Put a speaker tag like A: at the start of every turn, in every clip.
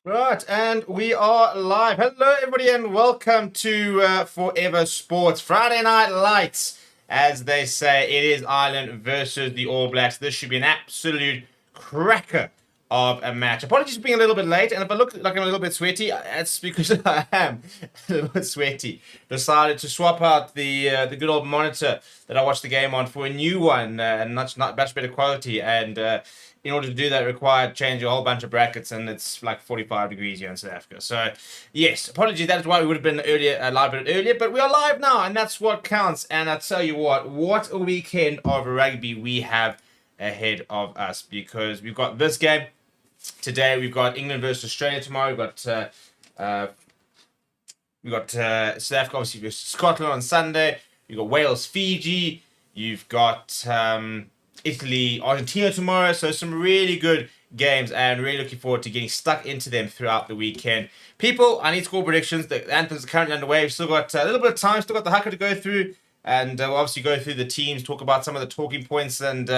A: Right, and we are live. Hello, everybody, and welcome to Forever Sports Friday Night Lights. As they say, it is Ireland versus the All Blacks. This should be an absolute cracker of a match. Apologies for being a little bit late, and if I look like I'm a little bit sweaty, it's because I am a little bit sweaty. Decided to swap out the good old monitor that I watched the game on for a new one, and much better quality, and in order to do that, required change a whole bunch of brackets, and it's like 45 degrees here in South Africa. So, yes, apologies. That is why we would have been live a bit earlier, but we are live now, and that's what counts. And I tell you what a weekend of rugby we have ahead of us, because we've got this game today. We've got England versus Australia tomorrow. We've got South Africa obviously versus Scotland on Sunday. You've got Wales, Fiji. You've got Italy, Argentina tomorrow. So some really good games, and really looking forward to getting stuck into them throughout the weekend. People, I need score predictions. The anthems are currently underway. We've still got a little bit of time. Still got the haka to go through. And we'll obviously go through the teams, talk about some of the talking points and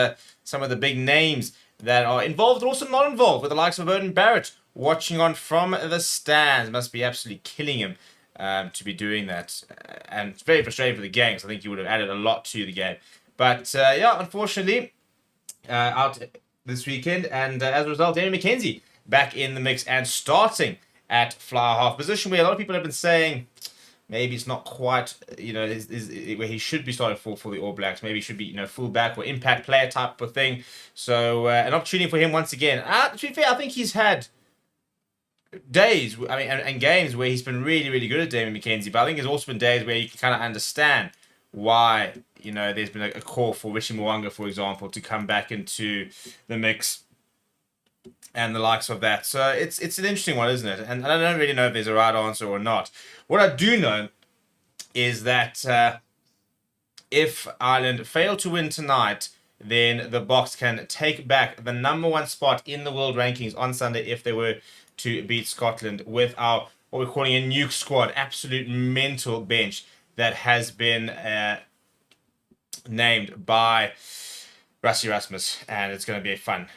A: some of the big names that are involved and also not involved, with the likes of Odin Barrett watching on from the stands. Must be absolutely killing him to be doing that. And it's very frustrating for the game, because I think he would have added a lot to the game. But yeah, unfortunately, out this weekend. And as a result, Danny McKenzie back in the mix and starting at fly half position, where a lot of people have been saying maybe it's not quite, where he should be starting for the All Blacks. Maybe he should be, full back or impact player type of thing. So an opportunity for him once again. To be fair, I think he's had days, and games where he's been really, really good at Damien McKenzie. But I think there's also been days where you can kind of understand why, there's been a call for Richie Mwanga, for example, to come back into the mix and the likes of that. So it's an interesting one, isn't it? And I don't really know if there's a right answer or not. What I do know is that if Ireland fail to win tonight, then the Boks can take back the #1 spot in the world rankings on Sunday if they were to beat Scotland with our, what we're calling, a nuke squad, absolute mental bench that has been named by Rassie Erasmus, and it's going to be a fun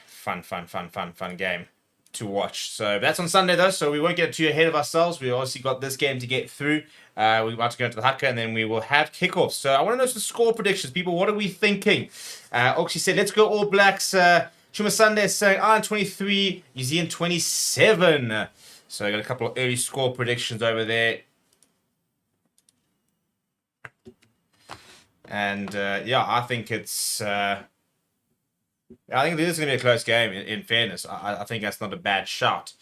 A: game to watch. So that's on Sunday though, so we won't get too ahead of ourselves. We obviously got this game to get through. We're about to go into the haka, and then we will have kickoffs. So I want to know some score predictions, people. What are we thinking? Oxy said, let's go All Blacks. Chuma Sunday is saying Ireland 23, New Zealand 27. So I got a couple of early score predictions over there. And yeah, I think it's I think this is going to be a close game, in fairness. I think that's not a bad shot.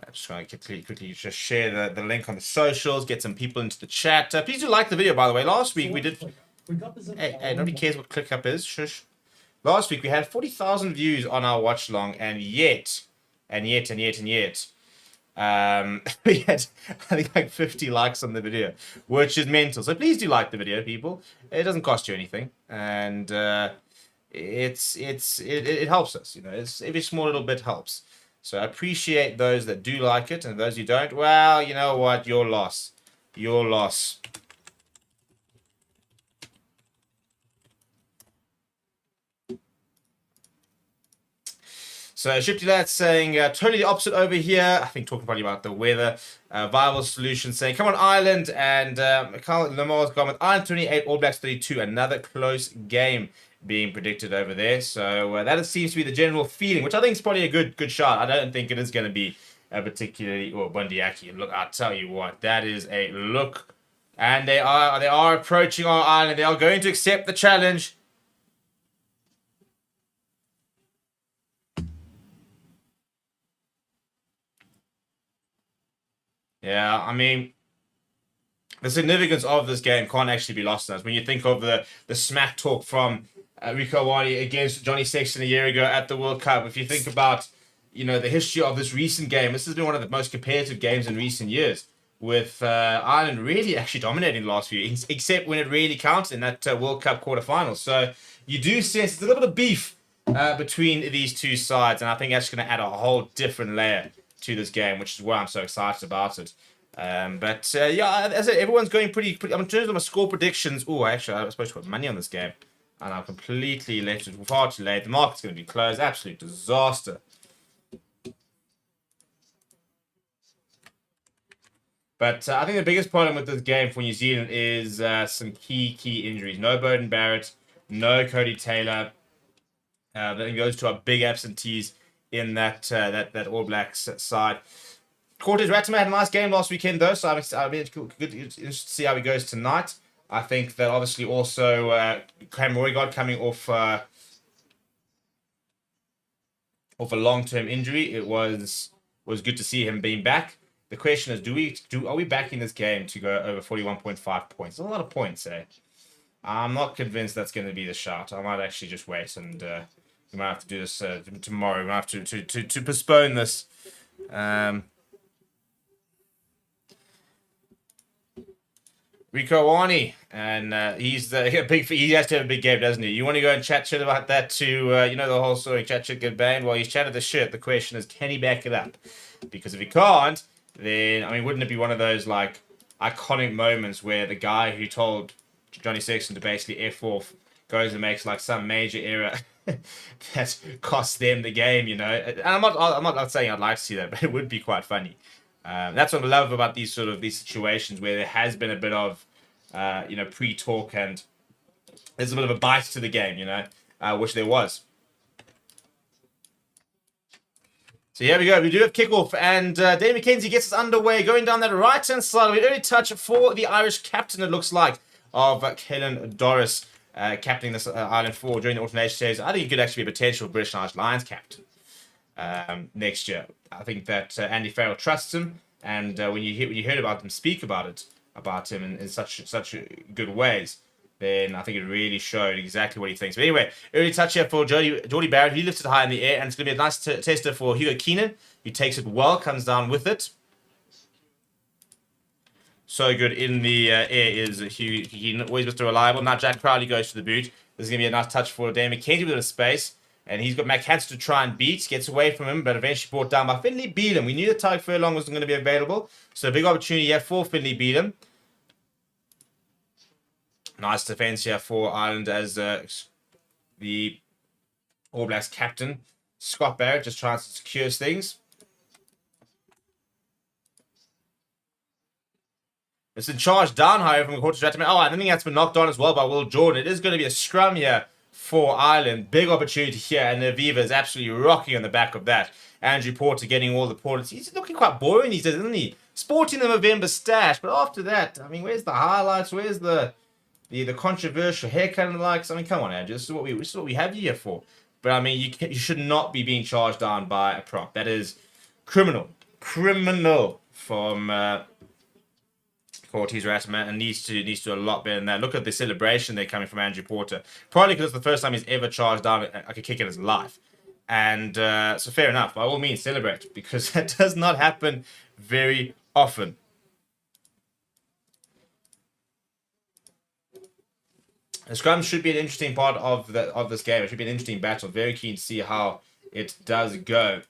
A: I'm just going to quickly just share the link on the socials, get some people into the chat. Please do like the video, by the way. Last week we did... Hey, nobody cares what ClickUp is. Shush. Last week we had 40,000 views on our watch-along, and yet, we had, I think, like 50 likes on the video, which is mental. So please do like the video, people. It doesn't cost you anything, and it helps us. It's every small little bit helps. So I appreciate those that do like it, and those who don't, well, you know what? Your loss. Your loss. So Shifty Lad's saying totally the opposite over here. I think talking probably about the weather. Viable Solution saying, come on, Ireland. And Carl Lamar's gone with Ireland 28, All Blacks 32. Another close game being predicted over there. So that seems to be the general feeling, which I think is probably a good shot. I don't think it is going to be a particularly Bundyaki. Look, I'll tell you what, that is a look. And they are approaching our island. They are going to accept the challenge. Yeah, I mean, the significance of this game can't actually be lost on us. When you think of the smack talk from Rico Wadi against Johnny Sexton a year ago at the World Cup, if you think about, the history of this recent game, this has been one of the most competitive games in recent years, with Ireland really actually dominating the last few, except when it really counted in that World Cup quarterfinals. So you do sense there's a little bit of beef between these two sides, and I think that's going to add a whole different layer to this game, which is why I'm so excited about it. But yeah, as I said, everyone's going pretty. In terms of my score predictions, actually, I was supposed to put money on this game, and I completely left it far too late. The market's going to be closed. Absolute disaster. But I think the biggest problem with this game for New Zealand is some key injuries. No Bowden Barrett, no Cody Taylor. Then goes to our big absentees in that All Blacks side. Cortez Ratimer had a nice game last weekend though, so I'm interested to see how he goes tonight. I think that obviously also Cam Roygard coming off a long-term injury. It was good to see him being back. The question is, are we back in this game to go over 41.5 points? That's a lot of points, eh? I'm not convinced that's going to be the shot. I might actually just wait and we might have to do this tomorrow. We might have to postpone this. Rico Wani, and he's a big. He has to have a big game, doesn't he? You want to go and chat shit about that to the whole story, chat shit get banned. Well, he's chatted the shit. The question is, can he back it up? Because if he can't, then I mean, wouldn't it be one of those like iconic moments where the guy who told Johnny Sexton to basically F off goes and makes like some major error that costs them the game, you know? And I'm not saying I'd like to see that, but it would be quite funny. That's what I love about these situations where there has been a bit of, pre-talk and there's a bit of a bite to the game, which there was. So here we go. We do have kickoff, and Dave McKenzie gets us underway, going down that right-hand side. We early touch for the Irish captain, it looks like, of Caelan Doris, captaining this Ireland for during the alternation series. I think he could actually be a potential British and Irish Lions captain next year. I think that Andy Farrell trusts him, and when you heard about him speak about him in such good ways, then I think it really showed exactly what he thinks. But anyway, early touch here for Geordie Barrett. He lifts it high in the air, and it's going to be a nice tester for Hugo Keenan, who takes it well, comes down with it. So good in the air is Hugo Keenan, always Mr. Reliable. Now Jack Crowley goes to the boot. This is going to be a nice touch for Dan McKenzie with a space. And he's got Mac Hansen to try and beat. Gets away from him, but eventually brought down by Finlay Beelum. We knew that Tyke Furlong wasn't going to be available. So a big opportunity here for Finlay Beelum. Nice defense here for Ireland as the All Blacks captain. Scott Barrett just trying to secure things. It's been charged down, however, from Cortez Ratimer. Oh, I think that's been knocked on as well by Will Jordan. It is going to be a scrum here for Ireland. Big opportunity here, and Aviva is absolutely rocking on the back of that. Andrew Porter getting all the points. He's looking quite boring these days, isn't he? Sporting the November stash, but after that, I mean, where's the highlights? Where's the controversial haircut and the likes? I mean, come on, Andrew. This is what we have you here for. But I mean, you should not be being charged down by a prop. That is criminal from Cortez Ratimer, and needs to do a lot better than that. Look at the celebration there coming from Andrew Porter. Probably because it's the first time he's ever charged down like a kick in his life. And so fair enough. By all means, celebrate, because that does not happen very often. The scrum should be an interesting part of this game. It should be an interesting battle. Very keen to see how it does go.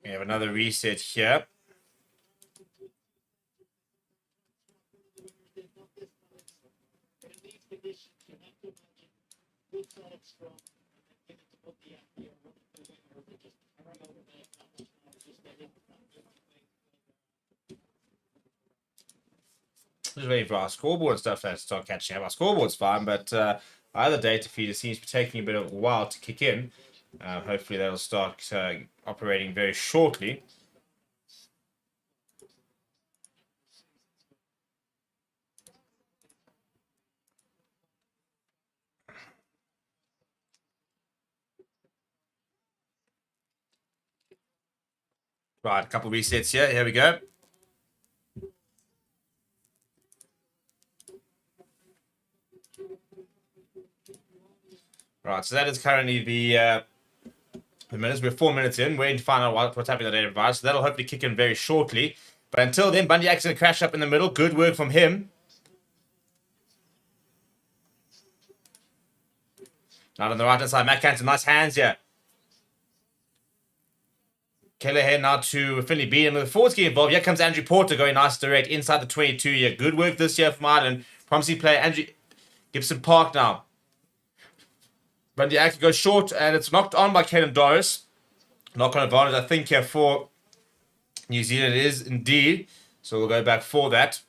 A: We have another reset here. Just waiting for our scoreboard and stuff to start catching up. Our scoreboard's fine, but our other data feeder seems to be taking a bit of a while to kick in. Hopefully that'll start operating very shortly. Right, a couple of resets here. Here we go. Right, so that is currently the minutes. We're 4 minutes in, waiting to find out what's happening on the data device. So that'll hopefully kick in very shortly. But until then, Bundy Axe going to crash up in the middle. Good work from him. Now on the right hand side, Matt Canton, nice hands here. Kelleher now to Finley Bean, and with the forwards getting involved, here comes Andrew Porter going nice direct inside the 22 here. Good work this year from Ireland. Promising player Andrew Gibson Park now. Bundy Axe goes short, and it's knocked on by Caelan Doris. Knock on advantage, I think, here for New Zealand it is indeed. So we'll go back for that.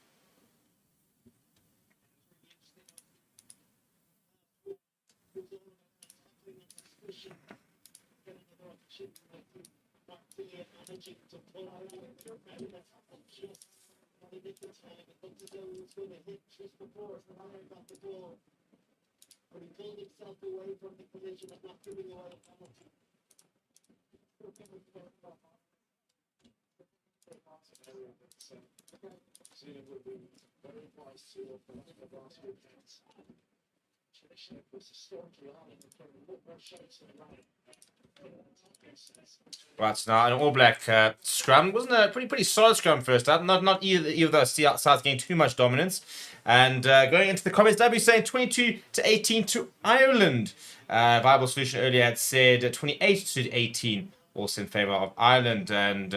A: Right, so now an All Black scrum. Wasn't a pretty solid scrum first up. Not either of those sides getting too much dominance. And going into the comments, W saying 22-18 to Ireland. Viable Solution earlier had said 28-18, also in favour of Ireland. And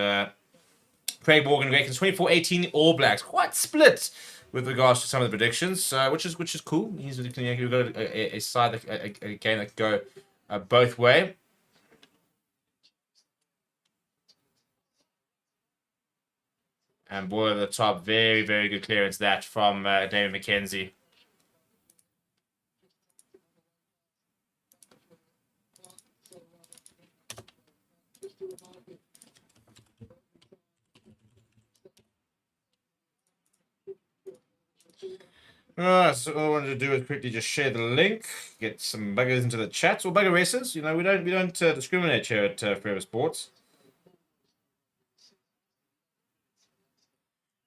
A: Craig Morgan reckons 24-18 All Blacks. Quite split with regards to some of the predictions, which is cool. He's predicting we've got a side, a game that could go both way. And boy, at the top, very, very good clearance that from David McKenzie. So all I wanted to do is quickly just share the link, get some buggers into the chat, or bugger races. You know, we don't discriminate here at Forever Sports.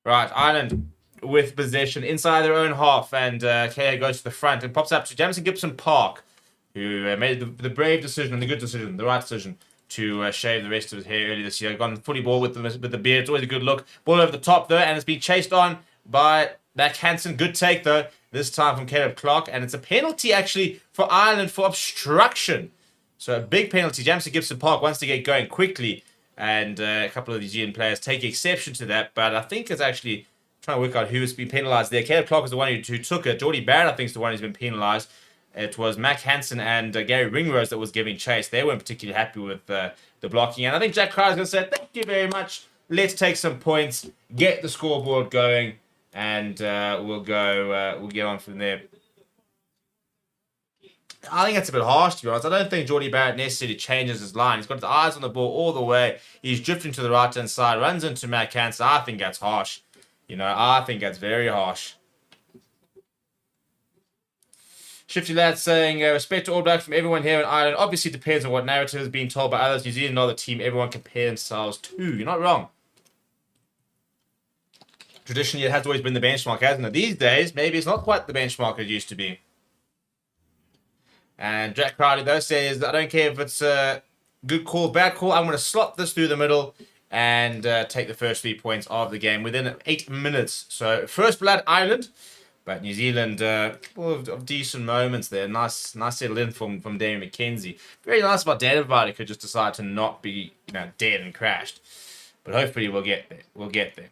A: Right, Ireland with possession inside their own half, and KA goes to the front and pops up to Jamison Gibson Park, who made the brave decision and the good decision, the right decision to shave the rest of his hair early this year. Gone fully ball with the beard. It's always a good look. Ball over the top though, and it's been chased on by Mac Hansen. Good take though, this time from Caleb Clark, and it's a penalty actually for Ireland for obstruction. So a big penalty. Jamison Gibson Park wants to get going quickly. And a couple of the New Zealand players take exception to that, but I think it's actually trying to work out who's been penalised there. Caleb Clark was the one who took it. Geordie Barrett, I think, is the one who's been penalised. It was Mac Hansen and Gary Ringrose that was giving chase. They weren't particularly happy with the blocking. And I think Jack Crowder's going to say, thank you very much. Let's take some points, get the scoreboard going, and we'll get on from there. I think that's a bit harsh, to be honest. I don't think Geordie Barrett necessarily changes his line. He's got his eyes on the ball all the way. He's drifting to the right-hand side, runs into Matt Hansen. I think that's harsh. You know, I think that's very harsh. Shifty Lad saying, respect to All Blacks from everyone here in Ireland. Obviously depends on what narrative is being told by others. New Zealand are the team everyone compare themselves to. You're not wrong. Traditionally, it has always been the benchmark, hasn't it? These days, maybe it's not quite the benchmark it used to be. And Jack Crowley, though, says, I don't care if it's a good call, bad call. I'm going to slot this through the middle and take the first 3 points of the game within 8 minutes. So, first blood, Ireland. But New Zealand, of decent moments there. Nice settle in from Damien McKenzie. Very nice about Dan Vardy could just decide to not be, dead and crashed. But hopefully we'll get there. We'll get there.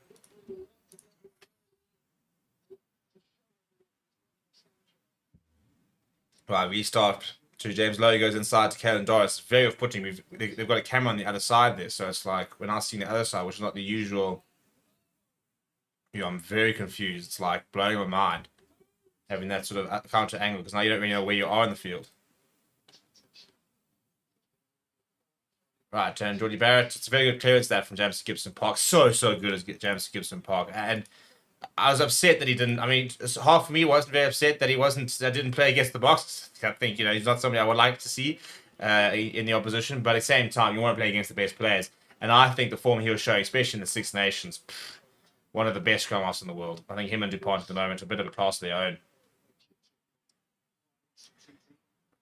A: Right, restart to James Lowe, goes inside to Caelan Doris. Very off-putting. They've got a camera on the other side there, so it's like when I see the other side, which is not the usual. I'm very confused. It's like blowing my mind having that sort of counter angle because now you don't really know where you are in the field. Right, and Geordie Barrett. It's a very good clearance that from Jamison Gibson Park. So good as Jamison Gibson Park. And I was upset that he didn't. I mean, half of me wasn't very upset that didn't play against the Box. I think, he's not somebody I would like to see in the opposition. But at the same time, you want to play against the best players. And I think the form he was showing, especially in the Six Nations, one of the best scrum halves in the world. I think him and DuPont at the moment are a bit of a class of their own.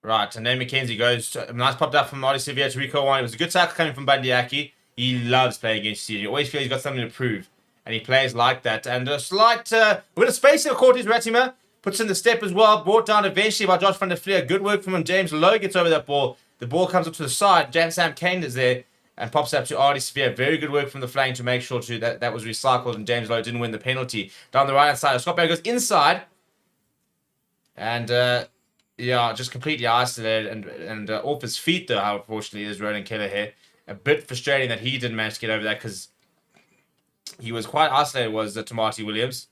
A: Right, and then McKenzie goes to, a nice popped up from Marty Sevilla to Rico Wine. It was a good tackle coming from Bandiaki. He loves playing against CG. He always feels he's got something to prove. And he plays like that. And a slight, with a space in Cortes Ratima. Puts in the step as well. Brought down eventually by Josh van der Vlier. Good work from him. James Lowe gets over that ball. The ball comes up to the side. Sam Kane is there. And pops up to Artie Sevilla. Very good work from the flank to make sure that was recycled. And James Lowe didn't win the penalty. Down the right hand side. Scott Barry goes inside. And, yeah, just completely isolated and off his feet, though, how unfortunately is Ronan Kelleher. A bit frustrating that he didn't manage to get over that because he was quite isolated, was Tamati Williams.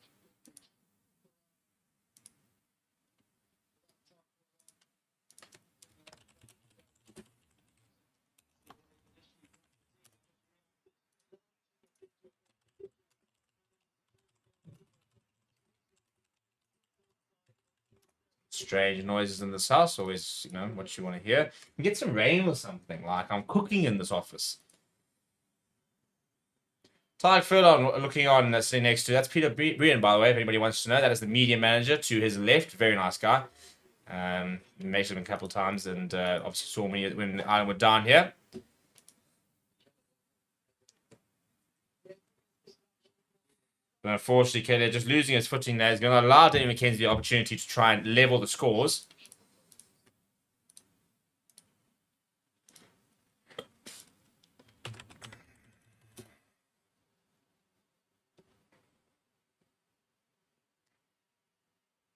A: Strange noises in this house, always, what you want to hear. You get some rain or something, like I'm cooking in this office. Tyke Furlong looking on, sitting next to, that's Peter Brian, by the way, if anybody wants to know. That is the media manager to his left. Very nice guy. Met him a couple of times and obviously saw me when Ireland were down here. But unfortunately, Kelly just losing his footing there is going to allow Danny McKenzie the opportunity to try and level the scores.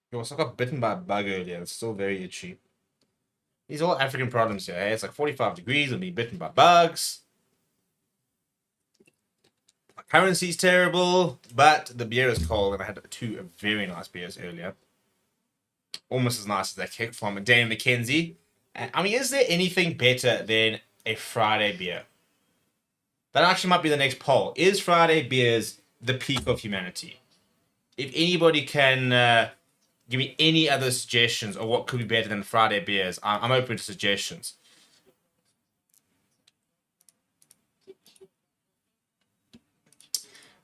A: He also got bitten by a bug earlier. It's still very itchy. These are all African problems here. Eh? It's like 45 degrees and being bitten by bugs. My currency's terrible, but the beer is cold, and I had two very nice beers earlier. Almost as nice as that kick from Daniel McKenzie. I mean, is there anything better than a Friday beer? That actually might be the next poll. Is Friday beers the peak of humanity? If anybody can give me any other suggestions of what could be better than Friday beers, I'm open to suggestions.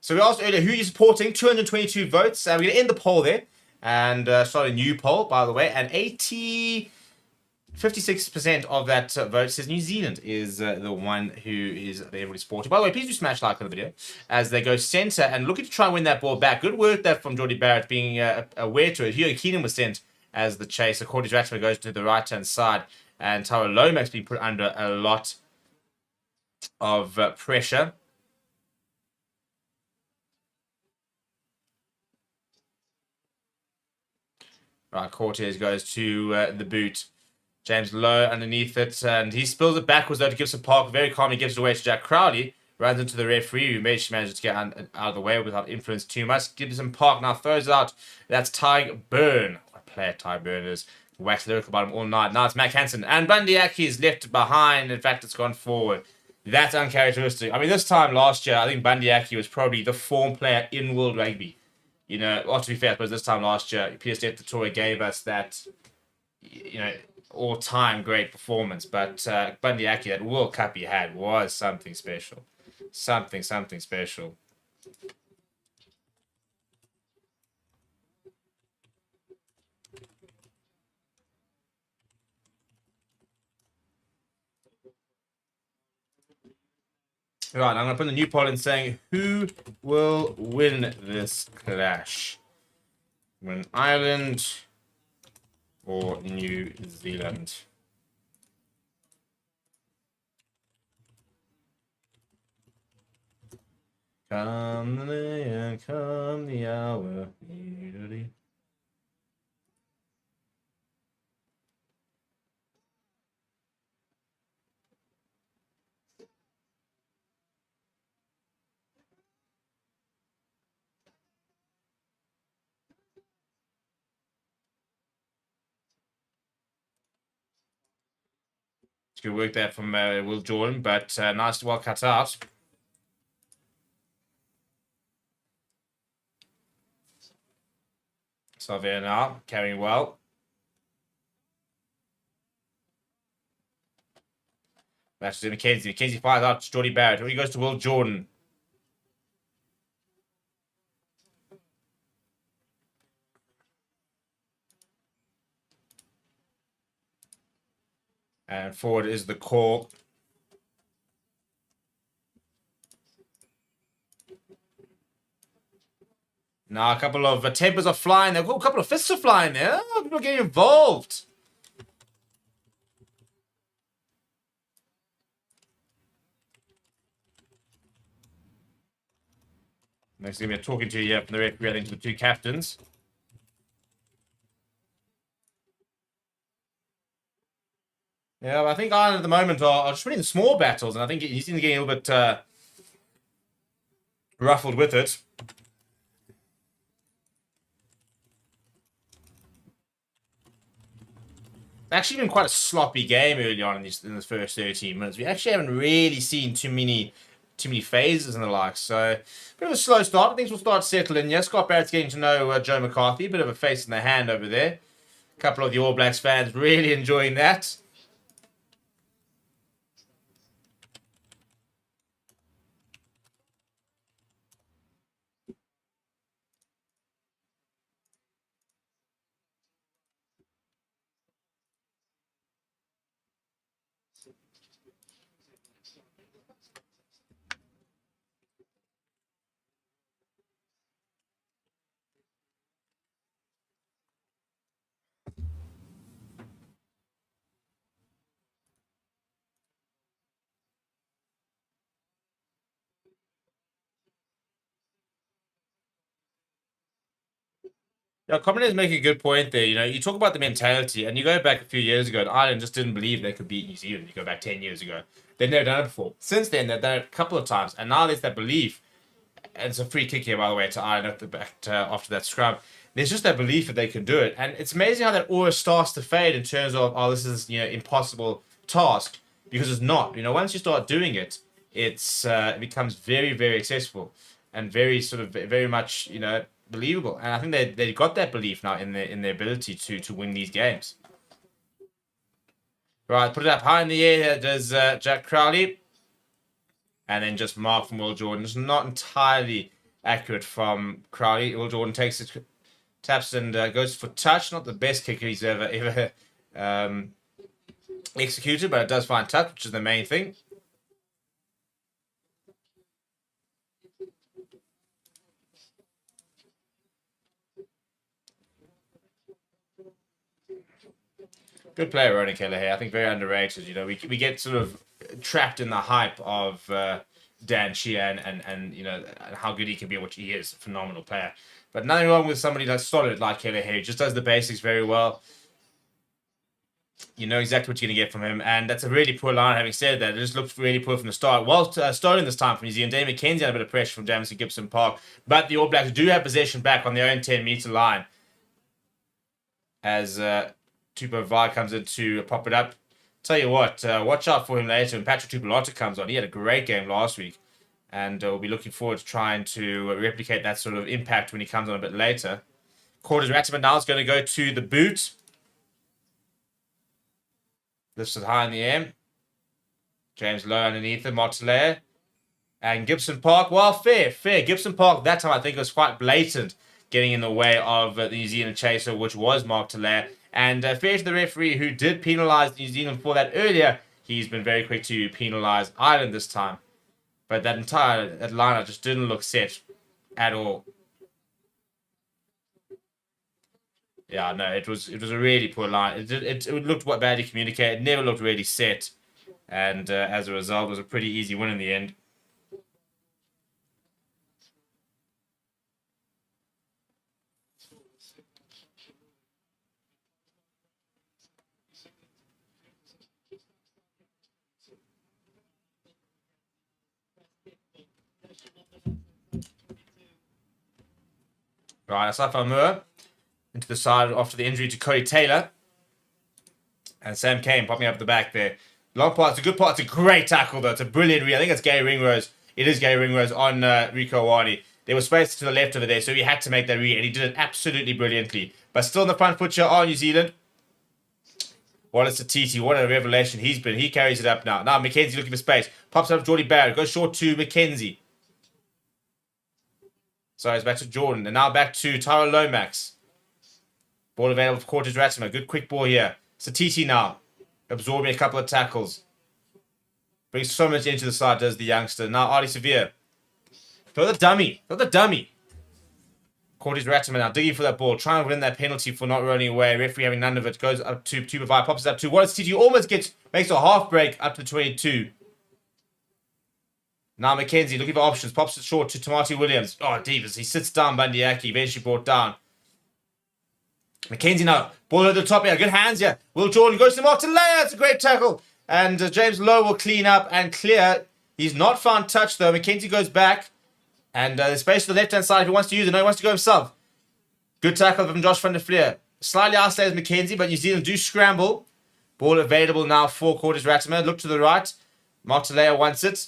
A: So we asked earlier, who are you supporting? 222 votes. We're going to end the poll there and start a new poll, by the way. And 56% of that vote says New Zealand is the one who is everybody supporting. By the way, please do smash like on the video as they go centre and looking to try and win that ball back. Good work there from Jordy Barrett being aware to it. Hugo Keenan was sent as the chaser. Cordes Ratchford goes to the right-hand side. And Tara Lomax being put under a lot of pressure. Right, Cortez goes to the boot. James Lowe underneath it, and he spills it backwards though to Gibson Park. Very calmly gives it away to Jack Crowley. Runs into the referee, who manages to get out of the way without influence too much. Gibson Park now throws it out. That's Ty Byrne. What a player Ty Byrne is. Wax lyrical about him all night. Now it's Mac Hansen. And Bandiaki is left behind. In fact, it's gone forward. That's uncharacteristic. I mean, this time last year, I think Bandiaki was probably the form player in World Rugby. To be fair, I suppose this time last year, PSF the Tour gave us that, all-time great performance. But Bandiaki, that World Cup he had was something special. Something special. Right, I'm going to put the new poll in saying, who will win this clash? Win Ireland or New Zealand? Come the day and come the hour. It's good work there from Will Jordan, but nice, well cut out. Xavier now, carrying well. Matches in Mackenzie. Mackenzie fires out to Jordy Barrett. He goes to Will Jordan. And forward is the call. Now a couple of tempers are flying there. Oh, a couple of fists are flying there. Oh, people are getting involved. Next thing we're talking to here from the referee, I think, to the two captains. Yeah, I think Ireland at the moment are just winning the small battles, and I think he's getting a little bit ruffled with it. Actually been quite a sloppy game early on in the first 13 minutes. We actually haven't really seen too many phases and the like. So, bit of a slow start. Things will start settling. Yeah, Scott Barrett's getting to know Joe McCarthy. A bit of a face in the hand over there. A couple of the All Blacks fans really enjoying that. Yeah, Commoner is making a good point there. You know, you talk about the mentality, and you go back a few years ago, and Ireland just didn't believe they could beat New Zealand. You go back 10 years ago. They've never done it before. Since then, they've done it a couple of times, and now there's that belief. And it's a free kick here, by the way, to Ireland at the back after that scrum. There's just that belief that they can do it, and it's amazing how that always starts to fade in terms of, oh, this is, impossible task, because it's not. You know, once you start doing it, it becomes very, very accessible and very sort of very much believable. And I think they got that belief now in their ability to win these games. Right, put it up high in the air. Does Jack Crowley. And then just mark from Will Jordan. It's not entirely accurate from Crowley. Will Jordan takes it, taps and goes for touch. Not the best kicker he's ever executed, but it does find touch, which is the main thing. Good player, Ronan Kelleher. I think very underrated. You know, we get sort of trapped in the hype of Dan Sheehan and how good he can be, which he is, a phenomenal player. But nothing wrong with somebody that's solid like Kelleher. He just does the basics very well. You know exactly what you're going to get from him, and that's a really poor line. Having said that, it just looked really poor from the start. While starting this time from New Zealand, Dave McKenzie had a bit of pressure from Jamison Gibson Park, but the All Blacks do have possession back on their own 10-meter line as Tupo Vai comes in to pop it up. Tell you what, watch out for him later when Patrick Tupolata comes on. He had a great game last week, and we'll be looking forward to trying to replicate that sort of impact when he comes on a bit later. Quarters Ratterman now is going to go to the boot. Lifts it high in the air. James Lowe underneath him, Martelea. And Gibson Park, well, fair. Gibson Park, that time I think was quite blatant, getting in the way of the New Zealand chaser, which was Martelea. And fair to the referee who did penalise New Zealand for that earlier. He's been very quick to penalise Ireland this time. But that lineup just didn't look set at all. Yeah, no, it was a really poor line. It looked badly communicated, never looked really set. And as a result, it was a pretty easy win in the end. Right, Asaf Moore into the side after the injury to Cody Taylor. And Sam Kane popping up the back there. Long part, it's a good part. It's a great tackle, though. It's a brilliant read. I think it's Gary Ringrose. It is Gary Ringrose on Rico Ioane. There was space to the left over there, so he had to make that read, and he did it absolutely brilliantly. But still in the front foot here are New Zealand. Wallace Titi, what a revelation he's been. He carries it up now. Now McKenzie looking for space. Pops up Geordie Barrett. Goes short to McKenzie. Sorry, it's back to Jordan. And now back to Tyra Lomax. Ball available for Cortez Ratimer. Good quick ball here. Satiti now. Absorbing a couple of tackles. Brings so much into the side, does the youngster. Now Artie Severe. Throw the dummy. Throw the dummy. Cortez Ratimer now digging for that ball. Trying to win that penalty for not running away. Referee having none of it. Goes up to Tupavai. Pops it up to Wallace Titi. Almost makes a half break up to 22. Now McKenzie looking for options. Pops it short to Tamati Williams. Oh, deep as he sits down. Bandiaki eventually brought down. McKenzie now. Ball at the top here. Good hands here. Will Jordan goes to Martin Layer. It's a great tackle. And James Lowe will clean up and clear. He's not found touch though. McKenzie goes back. And there's space to the left-hand side if he wants to use it. No, he wants to go himself. Good tackle from Josh van der Fleer. Slightly outslays McKenzie, but New Zealand do scramble. Ball available now for Cortez Ratimer. Look to the right. Martin Layer wants it.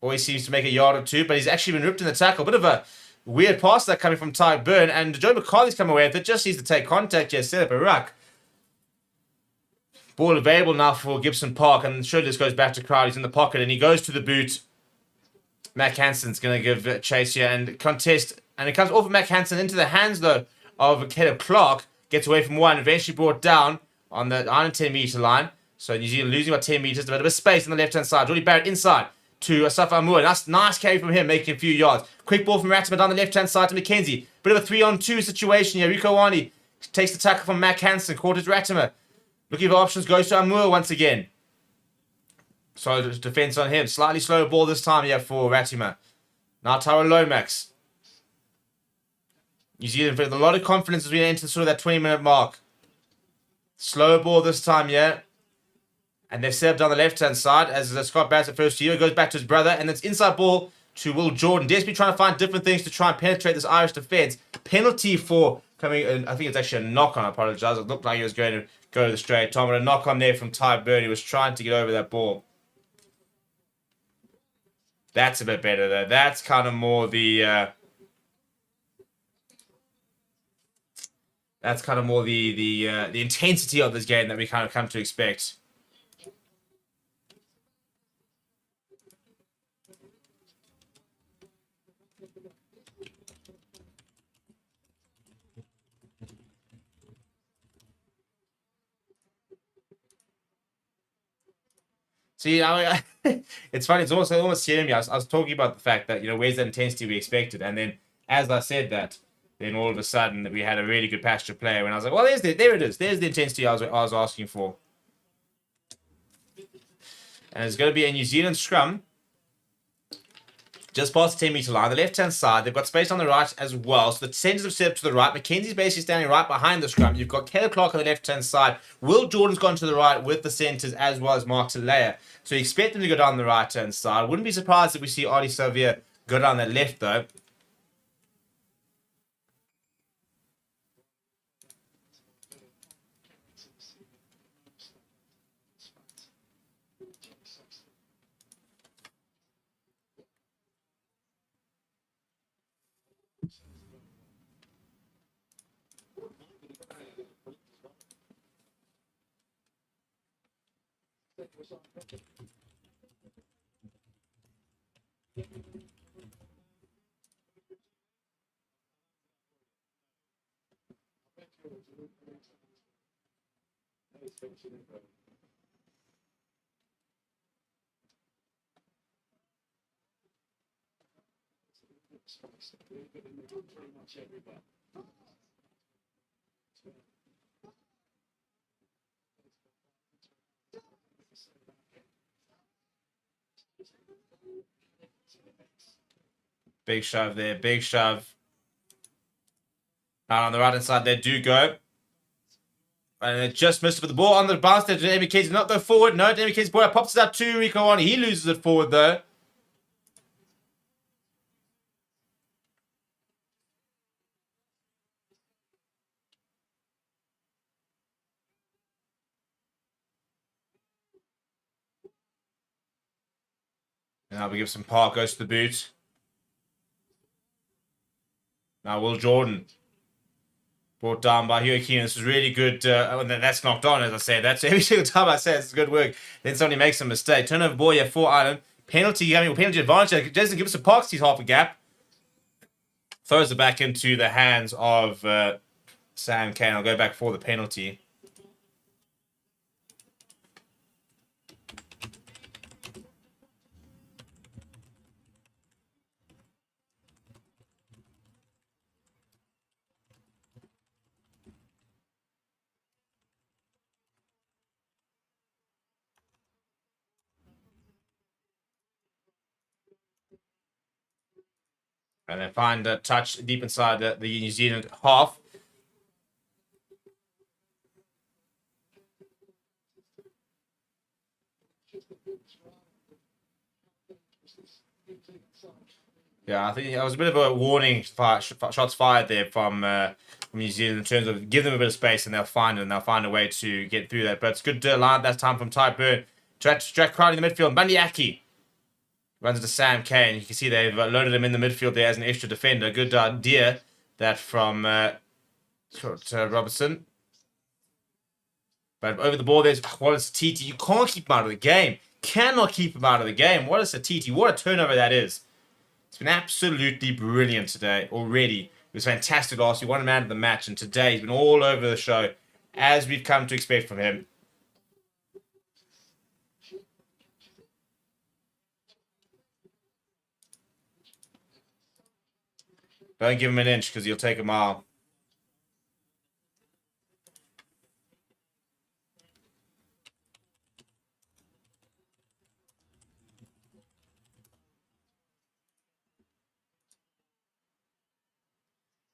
A: Always seems to make a yard or two, but he's actually been ripped in the tackle. Bit of a weird pass that coming from Ty Byrne, and Joe McCarthy's come away with it. Just needs to take contact here, set up a ruck. Ball available now for Gibson Park, and sure this goes back to Crowley. He's in the pocket, and he goes to the boot. Mac Hansen's going to give chase here and contest, and it comes off of Mac Hansen into the hands, though, of Caleb Clark. Gets away from one, eventually brought down on the 10-meter line. So New Zealand losing about 10 meters, a bit of a space on the left-hand side. Jordy Barrett inside to Asaf Amour. Nice carry from him, making a few yards. Quick ball from Ratimer down the left-hand side to McKenzie. Bit of a 3-on-2 situation here. Rico Wani takes the tackle from Mac Hansen. Quarters Ratimer. Looking for options, goes to Amour once again. So defense on him. Slightly slower ball this time here for Ratimer. Now Tara Lomax. New Zealand with a lot of confidence as we enter sort of that 20-minute mark. Slower ball this time, yeah. And they've set up down the left-hand side as Scott Barrett's at first year. Goes back to his brother. And it's inside ball to Will Jordan. Desperately trying to find different things to try and penetrate this Irish defense. Penalty for coming in. I think it's actually a knock-on. I apologize. It looked like he was going to go to the straight time. But a knock-on there from Ty Byrne. He was trying to get over that ball. That's a bit better, though. That's kind of more the... That's kind of more the intensity of this game that we kind of come to expect. See, it's funny. It's almost scaring me. I was talking about the fact that, where's the intensity we expected, and then as I said that, then all of a sudden we had a really good pasture player, and I was like, well, there it is. There's the intensity I was asking for. And it's going to be a New Zealand scrum just past the 10-meter line. The left-hand side, they've got space on the right as well. So the centers have set up to the right. McKenzie's basically standing right behind the scrum. You've got Caleb Clark on the left-hand side. Will Jordan's gone to the right with the centers as well as Mark Talea. So you expect them to go down the right-hand side. Wouldn't be surprised if we see Artie Xavier go down that left, though. Big shove there, big shove. And on the right hand side, they do go. And they just missed it with the ball on the bounce there. Jamie Case did not go forward. No, Jamie Case ball pops it up to Rico on. He loses it forward though. Now we give some Park, goes to the boot. Now Will Jordan. Brought down by Joaquin. This is really good. That's knocked on, as I said. That's every single time I say it's good work. Then somebody makes a mistake. Turnover ball here for Ireland. Penalty, penalty advantage. Jason Gibson parks his half a gap. Throws it back into the hands of Sam Cane. I'll go back for the penalty. And then find a touch deep inside the New Zealand half. Yeah, I think it was a bit of a warning shots fired there from New Zealand in terms of give them a bit of space and they'll find it and they'll find a way to get through that. But it's good line that time from Ty Burn. Jack Crowley in the midfield. Bandiaki runs into Sam Cane. You can see they've loaded him in the midfield there as an extra defender. Good idea that from Robertson. But over the ball, there's Wallace Titi. You can't keep him out of the game. Cannot keep him out of the game. Wallace Titi. What a turnover that is. It's been absolutely brilliant today already. It was fantastic last week. One man of the match. And today he's been all over the show, as we've come to expect from him. Don't give him an inch because he'll take a mile.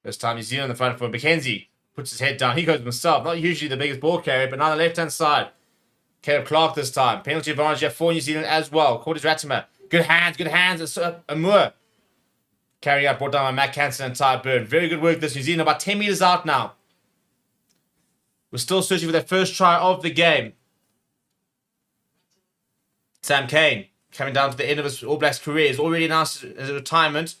A: This time New Zealand in the front for McKenzie. Puts his head down. He goes himself. Not usually the biggest ball carrier, but now the left-hand side. Caleb Clark this time. Penalty advantage for New Zealand as well. Caught his Ratimer. Good hands, good hands. It's Amur. Carrying out, brought down by Matt Canson and Ty Burn. Very good work this New Zealand. About 10 meters out now. We're still searching for their first try of the game. Sam Cane coming down to the end of his All Blacks career. He's already announced his retirement.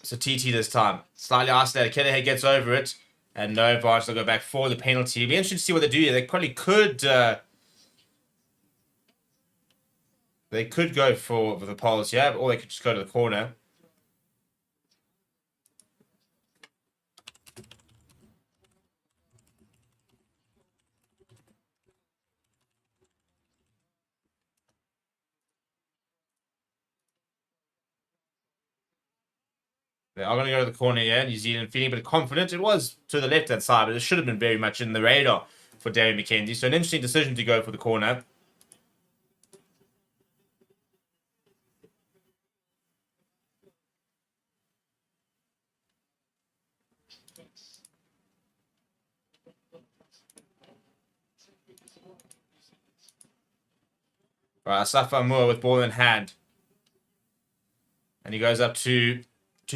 A: So TT this time. Slightly isolated. Kelleher gets over it. And no advantage. They'll go back for the penalty. It'll be interesting to see what they do here. They probably could... they could go for the poles, yeah, or they could just go to the corner. They are going to go to the corner here. New Zealand feeling a bit confident. It was to the left-hand side, but it should have been very much in the radar for David McKenzie. So an interesting decision to go for the corner. All right, Safa Moore with ball in hand. And he goes up to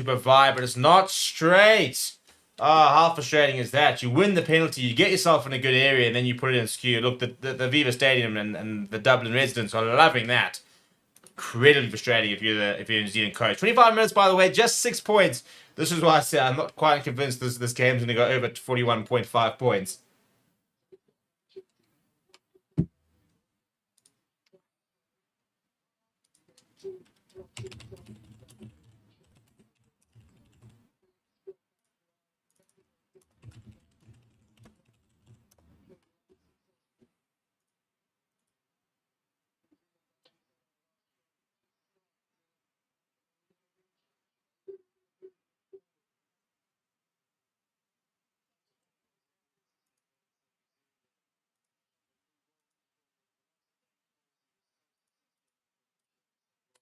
A: provide, but it's not straight. How frustrating is that? You win the penalty, you get yourself in a good area, and then you put it in skew. Look, the Viva Stadium and the Dublin residents are loving that. Incredibly frustrating if you're a New Zealand coach. 25 minutes, by the way, just 6 points. This is why I say I'm not quite convinced this game's going to go over 41.5 points.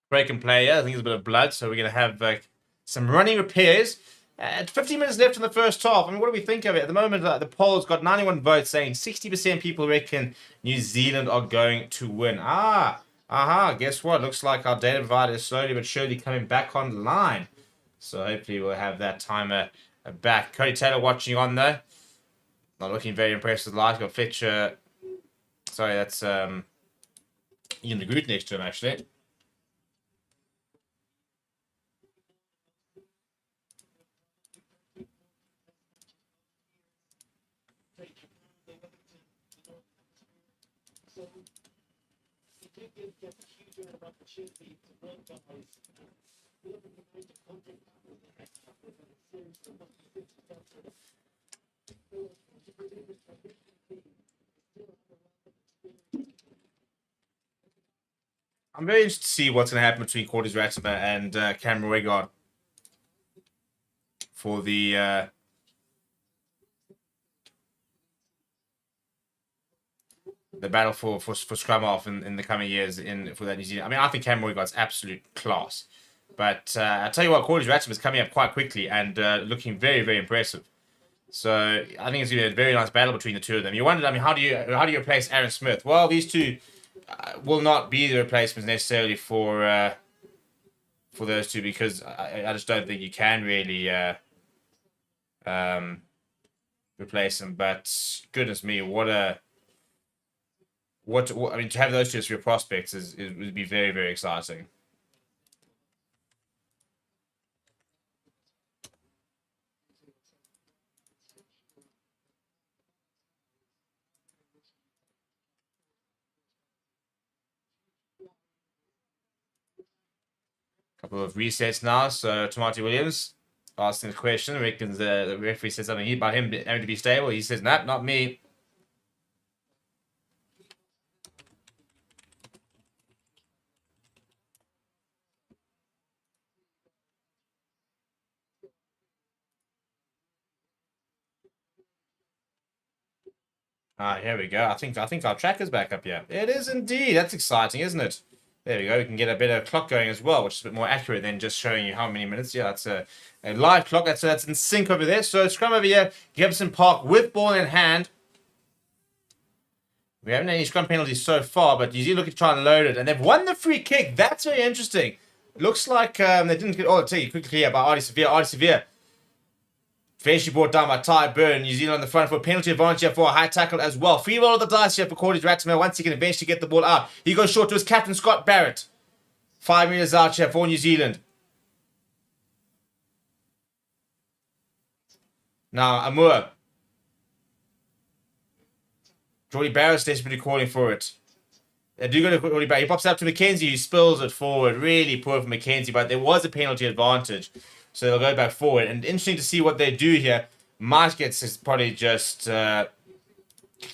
A: Break and play, yeah. I think there's a bit of blood, so we're going to have some running repairs. 15 minutes left in the first half. I mean, what do we think of it? At the moment, the poll's got 91 votes saying 60% people reckon New Zealand are going to win. Guess what? Looks like our data provider is slowly but surely coming back online. So hopefully we'll have that timer back. Cody Taylor watching on, though. Not looking very impressed with the light. Got Fletcher. Sorry, that's Ian de Groot next to him, actually. I'm very interested to see what's going to happen between Cordes Ratimer and Cameron Wegard for the battle for scrum off in the coming years for that New Zealand. I mean, I think Cameron Wegard's absolute class. But I'll tell you what, Cordes Ratimer is coming up quite quickly and looking very, very impressive. So I think it's going to be a very nice battle between the two of them. You wondered, I mean, how do you replace Aaron Smith? Well, these two will not be the replacements necessarily for those two because I just don't think you can really replace them. But goodness me, what I mean, to have those two as your prospects would be very, very exciting. Couple of resets now. So Tamati Williams asking the question, reckons the referee said something about him having to be stable. He says, "Nah, not me." Here we go. I think our tracker's back up here. It is indeed. That's exciting, isn't it? There we go. We can get a bit of clock going as well, which is a bit more accurate than just showing you how many minutes. Yeah, that's a live clock. That's in sync over there. So scrum over here. Gibson Park with ball in hand. We haven't had any scrum penalties so far, but New Zealand looking to try and load it. And they've won the free kick. That's very interesting. Looks like they didn't get... Oh, I'll tell you quickly here about Artie Severe. Artie Severe. Eventually brought down by Ty Byrne. New Zealand on the front for a penalty advantage here for a high tackle as well. Free roll of the dice here for Cordes Ratimer once he can eventually get the ball out. He goes short to his captain, Scott Barrett. 5 meters out here for New Zealand. Now, Amur. Geordie Barrett's desperately calling for it. They do go to Geordie Barrett. He pops up to McKenzie, who spills it forward. Really poor for McKenzie, but there was a penalty advantage. So they'll go back forward. And interesting to see what they do here. Mike gets probably just to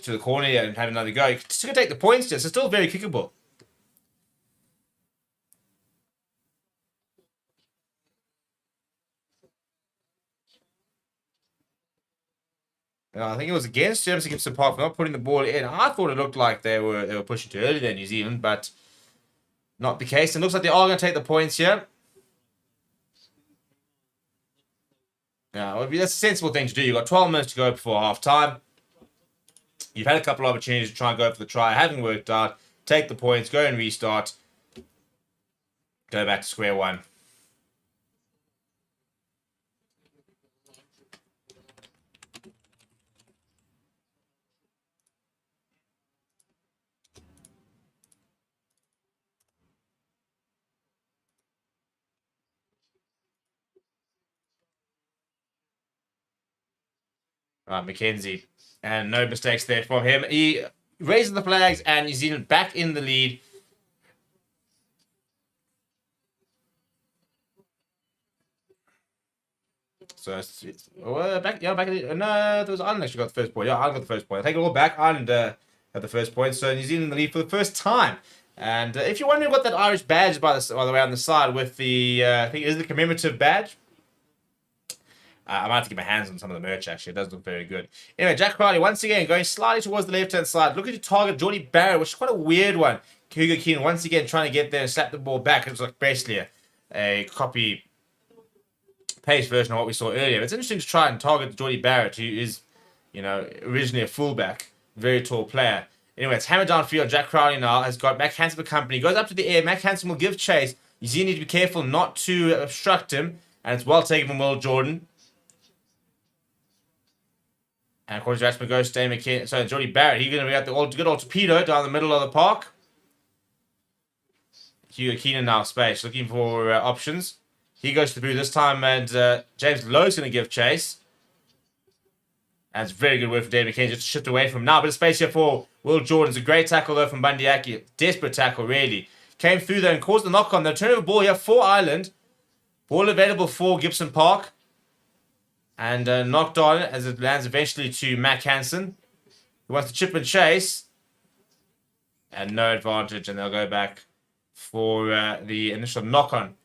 A: the corner here and have another go. Just going to take the points here. So still very kickable. I think it was against Jameson Gibson Park for not putting the ball in. I thought it looked like they were pushing too early there, New Zealand, but not the case. It looks like they are going to take the points here. Yeah, that's a sensible thing to do. You've got 12 minutes to go before half time. You've had a couple of opportunities to try and go for the try. Haven't worked out. Take the points, go and restart. Go back to square one. McKenzie. And no mistakes there from him. He raises the flags and New Zealand back in the lead. So back in the, no, there was Ireland actually got the first point. Yeah, Ireland got the first point. I take it all back. Ireland had the first point. So New Zealand in the lead for the first time. And if you're wondering what that Irish badge is, by the way, on the side with the, I think it is the commemorative badge. I might have to get my hands on some of the merch, actually. It does look very good. Anyway, Jack Crowley, once again, going slightly towards the left-hand side. Looking to target Geordie Barrett, which is quite a weird one. Hugo Keenan, once again, trying to get there and slap the ball back. It was like basically a copy-paste version of what we saw earlier. But it's interesting to try and target Geordie Barrett, who is, originally a fullback. Very tall player. Anyway, it's hammered downfield. Jack Crowley now has got Mac Hansen for company. Goes up to the air. Mac Hansen will give chase. New Zealand need to be careful not to obstruct him. And it's well taken from Will Jordan. And Cordes Ratimer goes to Dave McKenzie. So Geordie Barrett, he's going to be at the good old torpedo down the middle of the park. Hugo Keenan now space, looking for options. He goes to the boot this time, and James Lowe's going to give chase. And it's very good work from David McKenzie just to shift away from him. Now, a bit of space here for Will Jordan. It's a great tackle, though, from Bandiaki. Desperate tackle, really. Came through there and caused the knock-on. The turnover ball here for Ireland. Ball available for Gibson Park. And knocked on as it lands eventually to Mac Hansen. He wants to chip and chase. And no advantage. And they'll go back for the initial knock-on.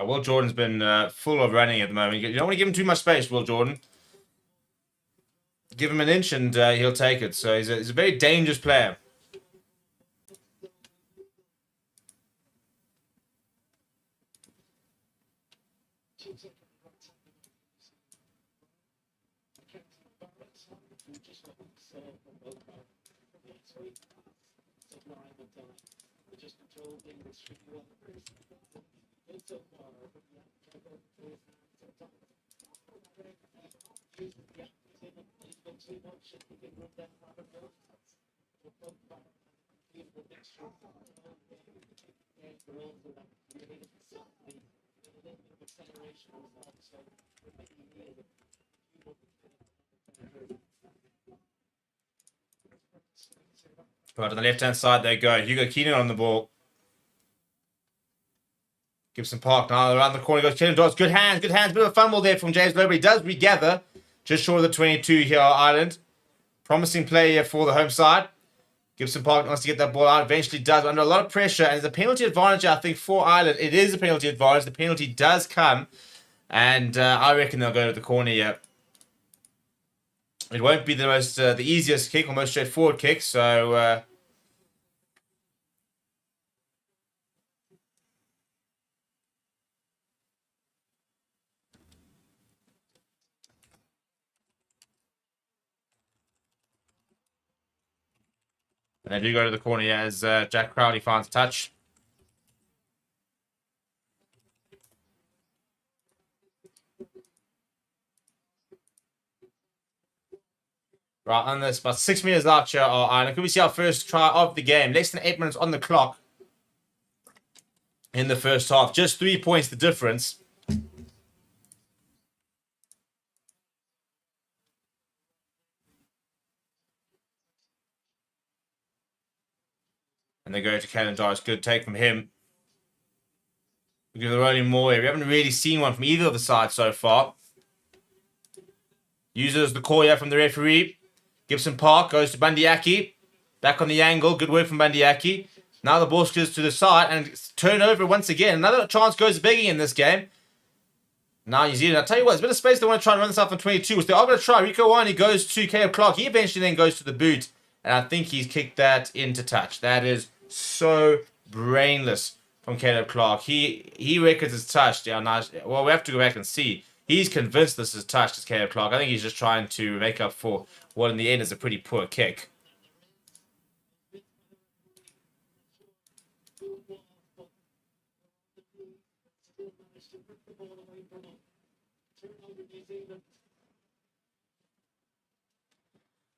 A: Will Jordan's been full of running at the moment. You don't want to give him too much space, Will Jordan. Give him an inch and he'll take it. So he's a very dangerous player. Right, on the left-hand side, they go. Hugo Keenan on the ball. Gibson Park now around the corner. Goes Keenan Dodds. Good hands, good hands. Bit of a fumble there from James Lowe, but he does regather. Just short of the 22 here, Ireland. Promising play here for the home side. Gibson Park wants to get that ball out. Eventually does, under a lot of pressure. And there's a penalty advantage, I think, for Ireland. It is a penalty advantage. The penalty does come. And I reckon they'll go to the corner here. It won't be the most, the easiest kick or most straightforward kick. So... and they do go to the corner here as Jack Crowley finds a touch. Right, on this, about 6 meters out here are Ireland. Can we see our first try of the game? Less than 8 minutes on the clock in the first half. Just 3 points the difference. And they go to Caelan Doris. Good take from him. Because they're rolling more here. We haven't really seen one from either of the sides so far. Uses the call here from the referee. Gibson Park goes to Bandiaki. Back on the angle. Good work from Bandiaki. Now the ball goes to the side and turnover once again. Another chance goes begging in this game. Now New Zealand. I'll tell you what, there's a bit of space they want to try and run this off on 22. So they are going to try. Rico Wani goes to Caleb Clark. He eventually then goes to the boot. And I think he's kicked that into touch. That is so brainless from Caleb Clark. He reckons it's touched. Yeah, nice. Well, we have to go back and see. He's convinced this is touched as Caleb Clark. I think he's just trying to make up for what in the end is a pretty poor kick.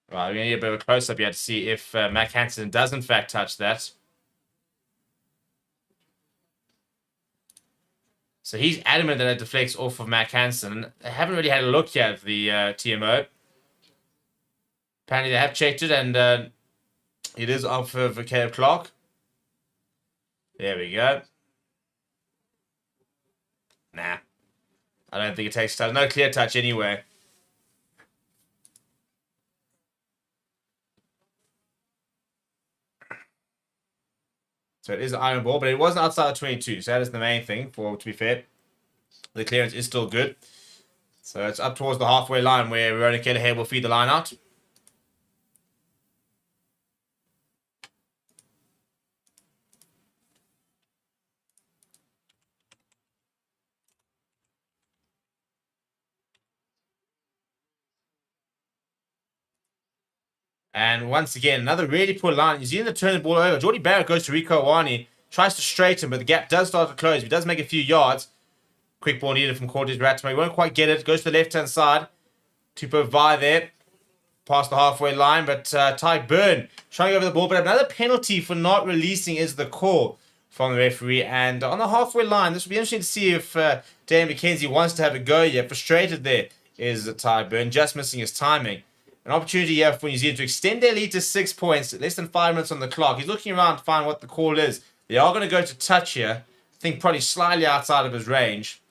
A: Right, we're going to get a bit of a close-up here to see if Mac Hansen does in fact touch that. So he's adamant that it deflects off of Mac Hansen. They haven't really had a look yet at the TMO. Apparently they have checked it and it is off of Caleb Clark. There we go. Nah. I don't think it takes touch. No clear touch anyway. So it is an iron ball, but it wasn't outside of 22. So that is the main thing, to be fair. The clearance is still good. So it's up towards the halfway line where Ronan Kelleher will feed the line out. And once again, another really poor line. New Zealand turn the ball over. Jordy Barrett goes to Rico Wani. Tries to straighten, but the gap does start to close. He does make a few yards. Quick ball needed from Cortez Ratma. He won't quite get it. Goes to the left-hand side. Tupou Vai there. Past the halfway line. But Ty Byrne trying over the ball. But another penalty for not releasing is the call from the referee. And on the halfway line, this will be interesting to see if Dan McKenzie wants to have a go here. Frustrated there is Ty Byrne. Just missing his timing. An opportunity here for New Zealand to extend their lead to 6 points. Less than 5 minutes on the clock. He's looking around to find what the call is. They are going to go to touch here. I think probably slightly outside of his range.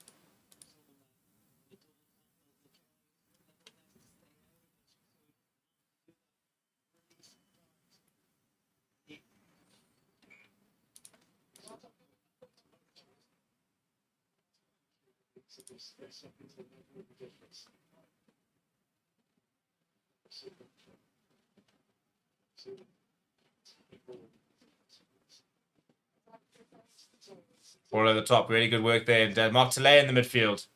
A: Ball over the top. Really good work there. And Mark Tilley in the midfield.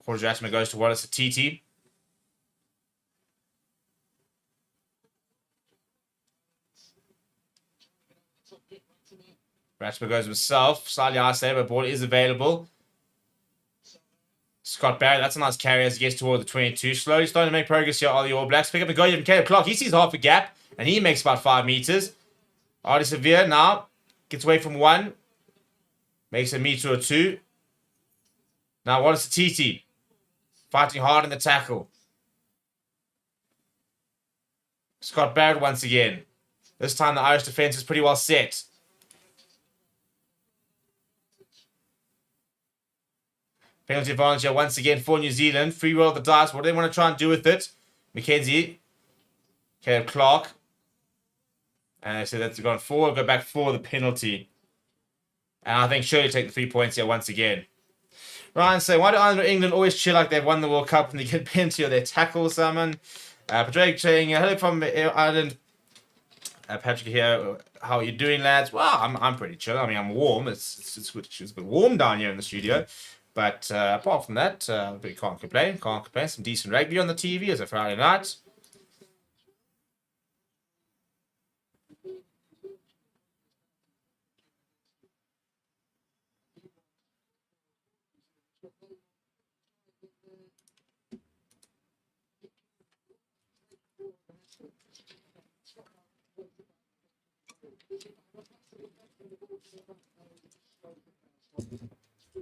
A: Cortez Ratma goes to Wallace Atiti. Ratma goes himself. Slightly isolated, but ball is available. Scott Barrett, that's a nice carry as he gets toward the 22. Slowly starting to make progress here, all the All Blacks. Pick up a goal from Caleb Clark. He sees half a gap, and he makes about 5 meters. Artie Severe now gets away from 1. Makes a meter or 2. Now Wallace Atiti fighting hard in the tackle. Scott Barrett once again. This time the Irish defence is pretty well set. Penalty advantage here once again for New Zealand. Free roll of the dice. What do they want to try and do with it? McKenzie. Caleb Clark. And they said that's gone forward. Go back for the penalty. And I think surely take the 3 points here once again. Ryan saying, why do Ireland or England always cheer like they've won the World Cup and they get penalty or they tackle someone? Patrick saying, hello from Ireland. Patrick here, how are you doing, lads? Well, I'm pretty chill. I mean, I'm warm. It's a bit warm down here in the studio. But apart from that, we can't complain. Can't complain. Some decent rugby on the TV as a Friday night.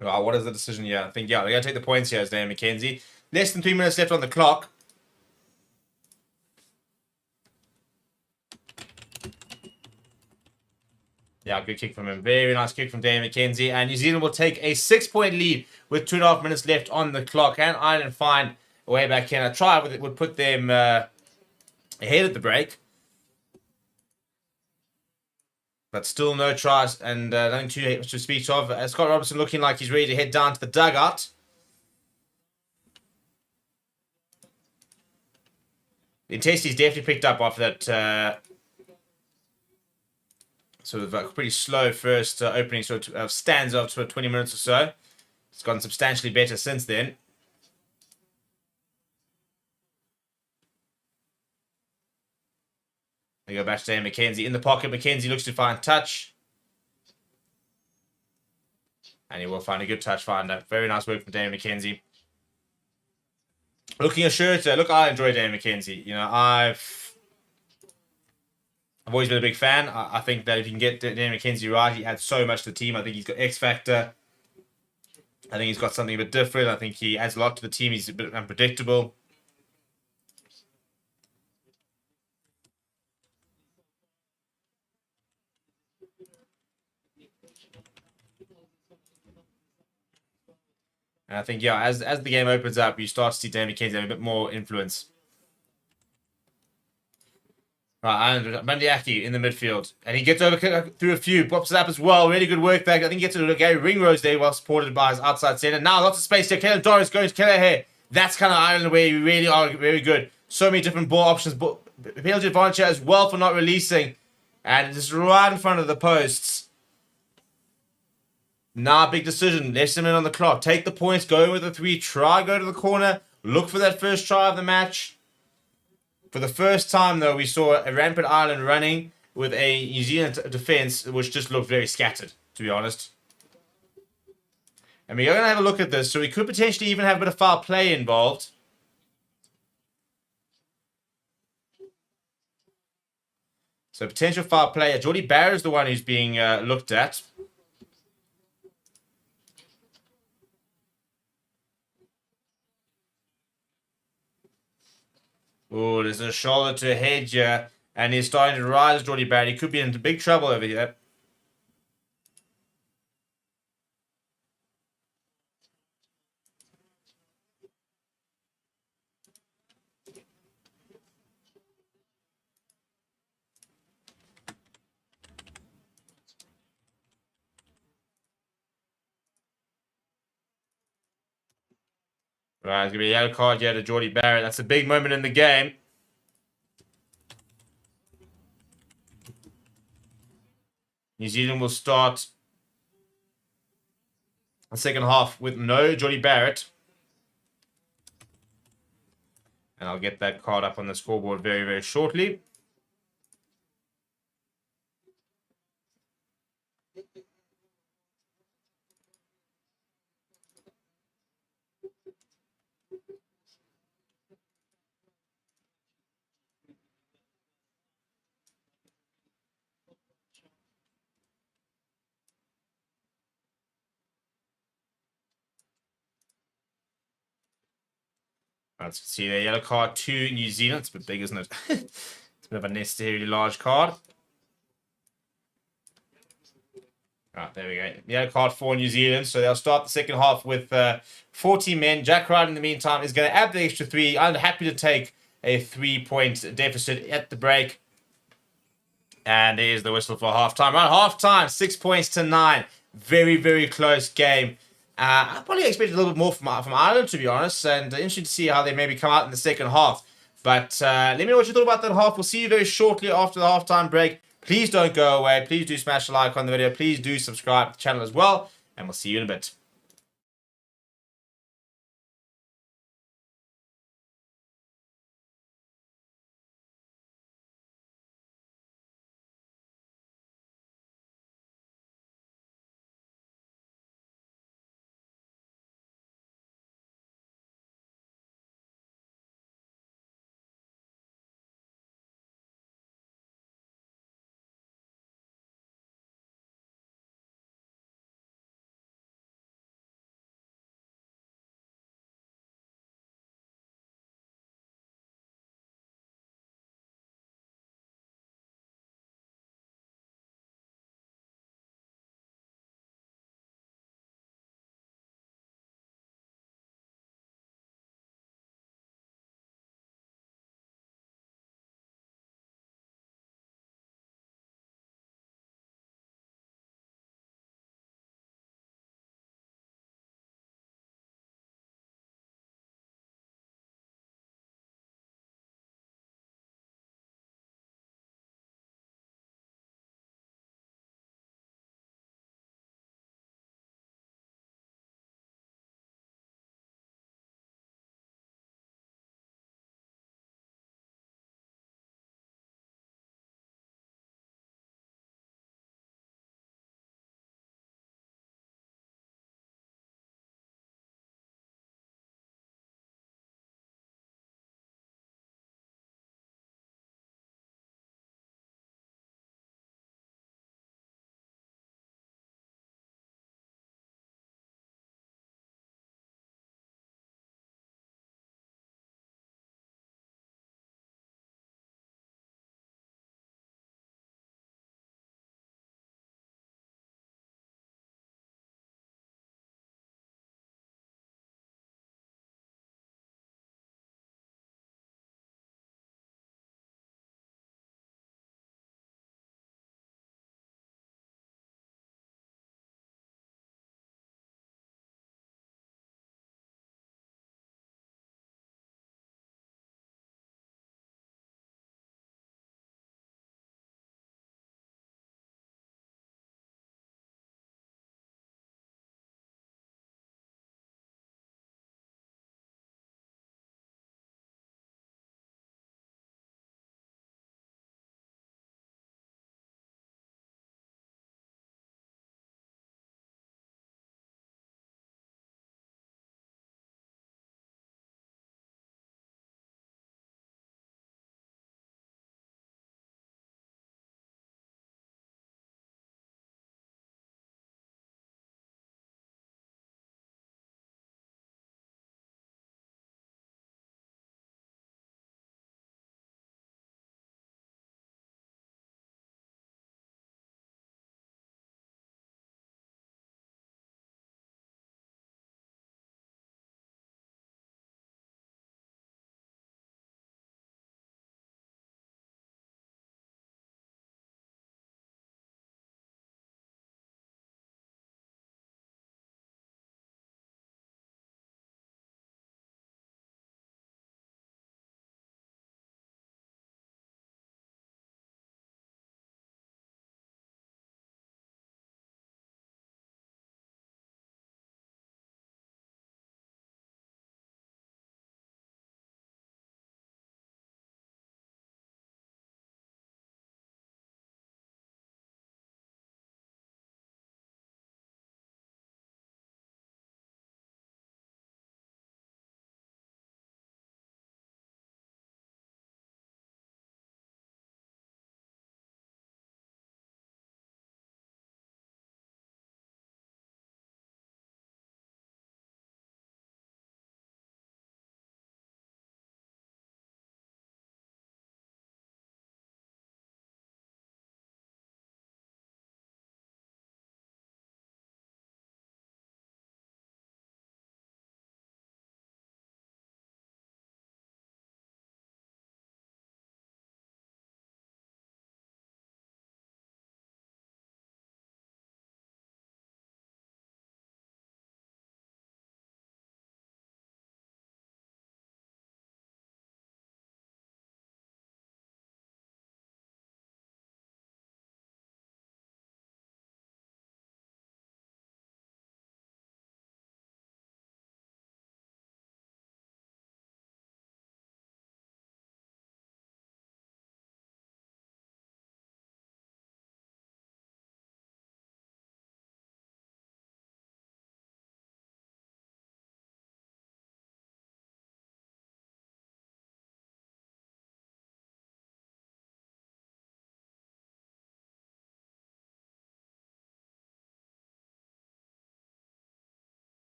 A: Oh, what is the decision here? I think, yeah, they're going to take the points here as Dan McKenzie. Less than 3 minutes left on the clock. Yeah, good kick from him. Very nice kick from Dan McKenzie. And New Zealand will take a 6-point lead with 2.5 minutes left on the clock. And Ireland find a way back in. A try would put them ahead at the break. But still no tries and nothing to speak of. Scott Robertson looking like he's ready to head down to the dugout. The intensity's definitely picked up after that sort of pretty slow first opening sort of stanza of 20 minutes or so. It's gotten substantially better since then. They go back to Dan McKenzie in the pocket. McKenzie looks to find touch. And he will find a good touch finder. Very nice work from Dan McKenzie. Looking assured. Look, I enjoy Dan McKenzie. You know, I've always been a big fan. I think that if you can get Dan McKenzie right, he adds so much to the team. I think he's got X factor. I think he's got something a bit different. I think he adds a lot to the team. He's a bit unpredictable. And I think, yeah, as the game opens up, you start to see Dan McKenzie have a bit more influence. Right, and Mandiaki in the midfield. And he gets over through a few, pops it up as well. Really good work back. I think he gets to Gary Ringrose there, well supported by his outside centre. Now lots of space here. Caleb Doris going to Kelleher. That's kind of Ireland where you really are very good. So many different ball options. Penalty advantage as well for not releasing. And just right in front of the posts. Nah, big decision. Less than a minute on the clock. Take the points. Go with the 3. Try go to the corner. Look for that first try of the match. For the first time, though, we saw a rampant Ireland running with a New Zealand defence which just looked very scattered, to be honest. And we're going to have a look at this. So we could potentially even have a bit of foul play involved. So potential foul player. Geordie Barrett is the one who's being looked at. Oh, there's a shoulder to head here. And he's starting to rise, Geordie Barrett. He could be into big trouble over here. Right, it's going to be a yellow card here to Geordie Barrett. That's a big moment in the game. New Zealand will start the second half with no Geordie Barrett. And I'll get that card up on the scoreboard very, very shortly. Let's see the yellow card to New Zealand. It's a bit big, isn't it? It's a bit of a necessarily large card. Right, there we go. Yellow card for New Zealand. So they'll start the second half with 40 men. Jack Wright, in the meantime, is going to add the extra 3. I'm happy to take a 3-point deficit at the break. And there's the whistle for halftime. Right, halftime, 6 points to 9. Very, very close game. I probably expected a little bit more from Ireland, to be honest, and interesting to see how they maybe come out in the second half. But let me know what you thought about that half. We'll see you very shortly after the halftime break. Please don't go away. Please do smash a like on the video. Please do subscribe to the channel as well, and we'll see you in a bit.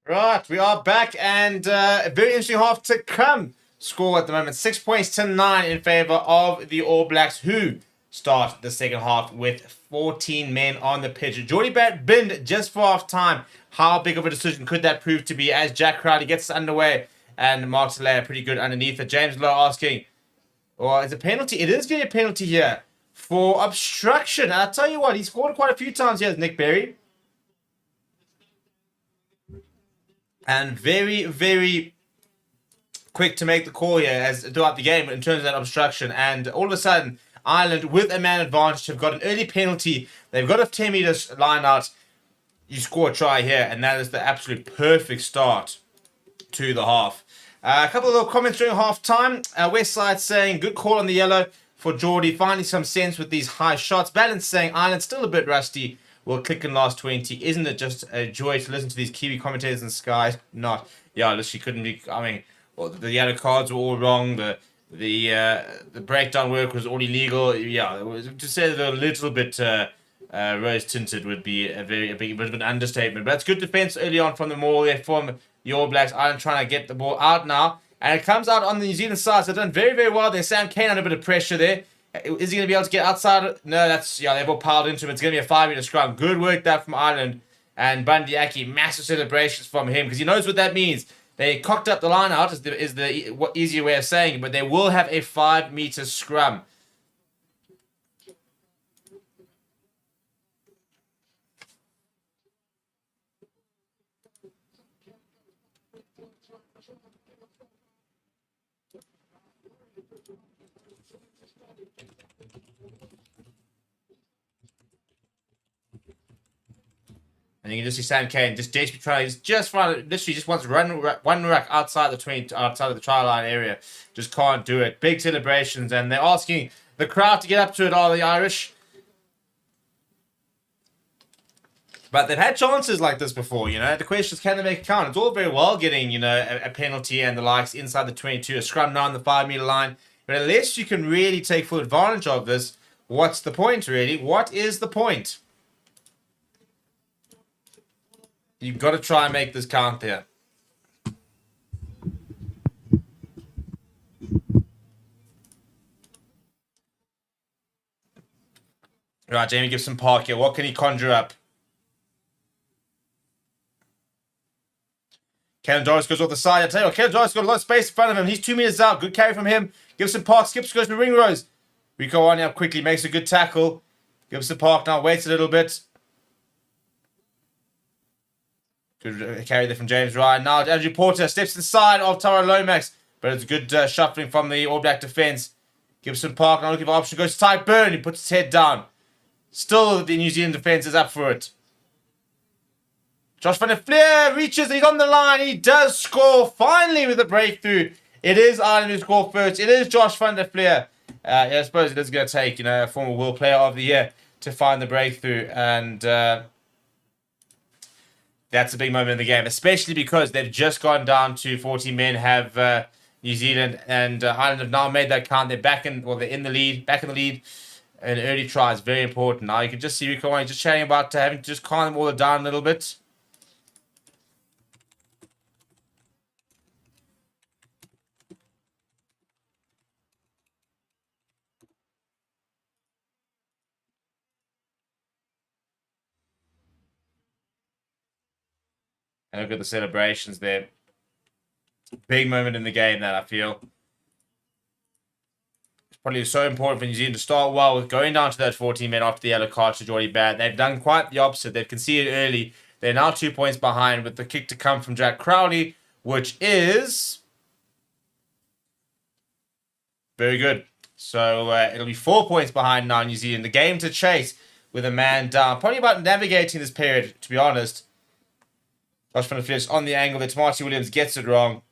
A: Right, we are back, and a very interesting half to come. Score at the moment 6 points to 9 in favor of the All Blacks, who start the second half with 14 men on the pitch. Geordie Barrett binned just for half time. How big of a decision could that prove to be as Jack Crowley gets underway and Mark Slayer pretty good underneath it? James Lowe asking, well, it's a penalty. It is getting a penalty here for obstruction. And I'll tell you what, he scored quite a few times here, Nick Berry. And very, very quick to make the call here as throughout the game in terms of that obstruction. And all of a sudden, Ireland, with a man advantage, have got an early penalty. They've got a 10-meter line out. You score a try here, and that is the absolute perfect start to the half. A couple of little comments during half-time. Westside saying, good call on the yellow for Geordie. Finding some sense with these high shots. Balance saying, Ireland still a bit rusty. Will click in last 20. Isn't it just a joy to listen to these Kiwi commentators in Sky? Not. Yeah, literally couldn't be. I mean, well, the yellow cards were all wrong. The breakdown work was all illegal. Yeah, it was, to say that they're a little bit rose tinted would be a big bit of an understatement. But that's good defense early on from the Maul there from the All Blacks. Ireland trying to get the ball out now, and it comes out on the New Zealand side. So they've done very, very well there. Sam Cane under a bit of pressure there. Is he going to be able to get outside? No, that's, yeah, they've all piled into him. It's going to be a 5-meter scrum. Good work that from Ireland. And Bundy Aki, massive celebrations from him because he knows what that means. They cocked up the line out, is the easier way of saying it, but they will have a 5-meter scrum. And you can just see Sam Cane just desperately trying, just literally just wants to run one ruck outside the try line area. Just can't do it. Big celebrations, and they're asking the crowd to get up to it. Are the Irish? But they've had chances like this before, you know. The question is, can they make it count? It's all very well getting, you know, a penalty and the likes inside the 22, a scrum down the 5-meter line. But unless you can really take full advantage of this, what's the point, really? What is the point? You've got to try and make this count there. Right, Jamie Gibson Park here. What can he conjure up? Kellen Doris goes off the side. I tell you what, Kellen Doris got a lot of space in front of him. He's 2 meters out. Good carry from him. Gibson Park skips, goes to the ring rose. Rico on up quickly, makes a good tackle. Gibson Park now waits a little bit. Good carry there from James Ryan. Now Andrew Porter steps inside of Tara Lomax, but it's good shuffling from the All Black defence. Gibson Park now looking for option, goes to Tyke Byrne. He puts his head down. Still, the New Zealand defence is up for it. Josh van der Fleer reaches, he's on the line. He does score finally with a breakthrough. It is Ireland who scored first. It is Josh van der Fleer. Yeah, I suppose it is going to take, you know, a former World Player of the Year to find the breakthrough, and that's a big moment in the game, especially because they've just gone down to 40 men. Have New Zealand and Ireland have now made that count. They're back in, well, they're in the lead, back in the lead. An early try is very important. Now you can just see Rico Wayne just chatting about having to just calm them all down a little bit. And look at the celebrations there. Big moment in the game that I feel. It's probably so important for New Zealand to start well with going down to that 14 men after the yellow card to Geordie Barrett. They've done quite the opposite. They've conceded early. They're now 2 points behind with the kick to come from Jack Crowley, which is very good. So it'll be 4 points behind now, New Zealand. The game to chase with a man down. Probably about navigating this period, to be honest. Josh van der Fleer on the angle that Marty Williams gets it wrong.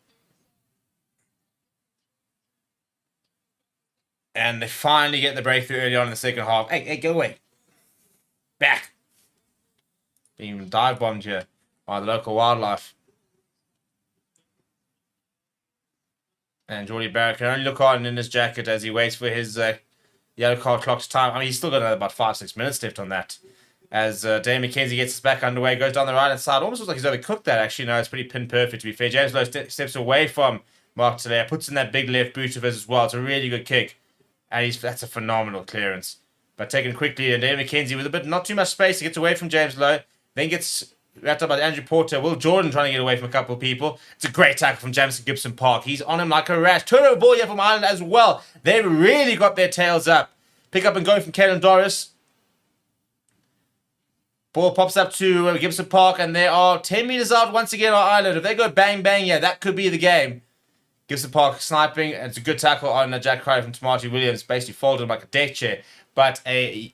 A: And they finally get the breakthrough early on in the second half. Hey, go away. Back. Being dive bombed here by the local wildlife. And Geordie Barrett can only look on in his jacket as he waits for his yellow card clock's time. I mean, he's still got about 5-6 minutes left on that. As Dane McKenzie gets us back underway, goes down the right-hand side. Almost looks like he's overcooked that, actually. No, it's pretty pin perfect, to be fair. James Lowe steps away from Mark Talaire, puts in that big left boot of his as well. It's a really good kick. And that's a phenomenal clearance. But taken quickly, and Dane McKenzie with a bit, not too much space, he gets away from James Lowe. Then gets wrapped up by Andrew Porter. Will Jordan trying to get away from a couple of people. It's a great tackle from Jamison Gibson Park. He's on him like a rash. Turnover ball here from Ireland as well. They've really got their tails up. Pick up and go from Caelan Doris. Ball pops up to Gibson Park, and they are 10 meters out once again on Ireland. If they go bang, bang, yeah, that could be the game. Gibson Park sniping, and it's a good tackle on Jack Currie from Tamati Williams. Basically folded him like a deck chair. But a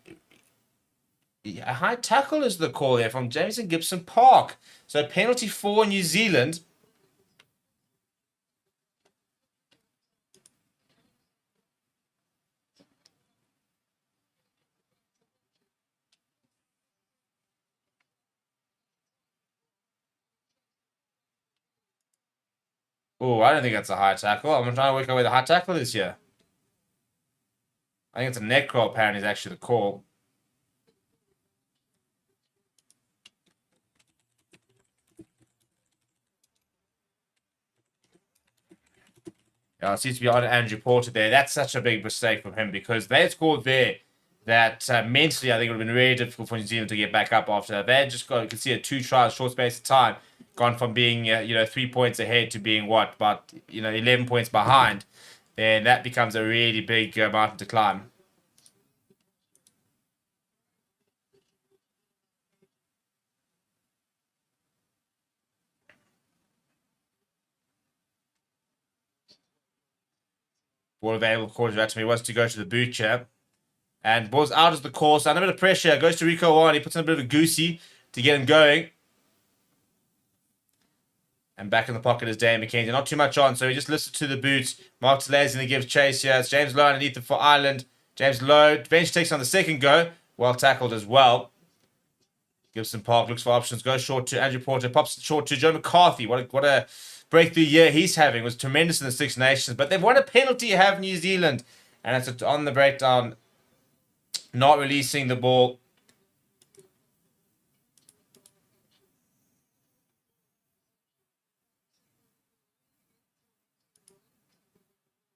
A: high tackle is the call there from Jamison Gibson Park. So penalty for New Zealand. Oh, I don't think that's a high tackle. I'm trying to work out where the high tackle is here. I think it's a neck roll, apparently, is actually the call. Yeah, it seems to be on Andrew Porter there. That's such a big mistake from him because they scored there that mentally I think it would have been really difficult for New Zealand to get back up after that. They had just got, you can see, a 2 tries, short space of time, gone from being 3 points ahead to being what, but 11 points behind. Then that becomes a really big mountain to climb. Ball available quarterback to me wants to go to the boot here. And ball's out of the course. Under a bit of pressure. Goes to Rico One. He puts in a bit of a goosey to get him going. And back in the pocket is Dane McKenzie. Not too much on, so he just listens to the boot. Mark Talaire's going to give chase here. It's James Lowe underneath it for Ireland. James Lowe bench takes on the second go. Well tackled as well. Gibson Park looks for options. Goes short to Andrew Porter. Pops short to Joe McCarthy. What a breakthrough year he's having. It was tremendous in the Six Nations. But they've won a penalty, have New Zealand. And it's on the breakdown. Not releasing the ball.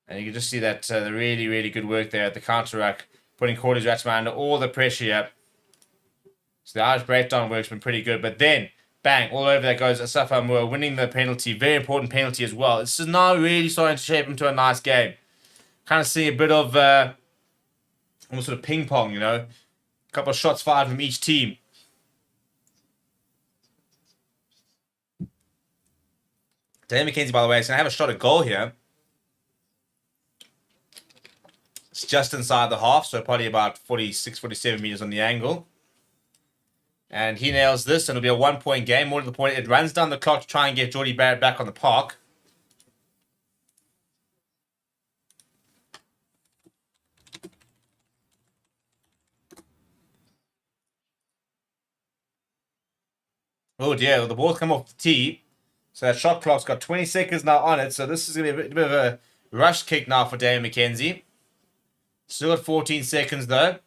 A: And you can just see that the really, really good work there at the counter-ruck, putting Cordy's Ratchman under all the pressure here. So the Irish breakdown work's been pretty good. But then, bang, all over that goes Asafa Moore, winning the penalty. Very important penalty as well. This is now really starting to shape into a nice game. Kind of seeing a bit of almost sort of ping-pong, A couple of shots fired from each team. Dane McKenzie, by the way, is going to have a shot at goal here. It's just inside the half, so probably about 46, 47 meters on the angle. And he nails this, and it'll be a 1-point game. More to the point, it runs down the clock to try and get Jordie Barrett back on the park. Oh dear, well, the ball's come off the tee. So that shot clock's got 20 seconds now on it. So this is going to be a bit of a rush kick now for Dane McKenzie. Still at 14 seconds though.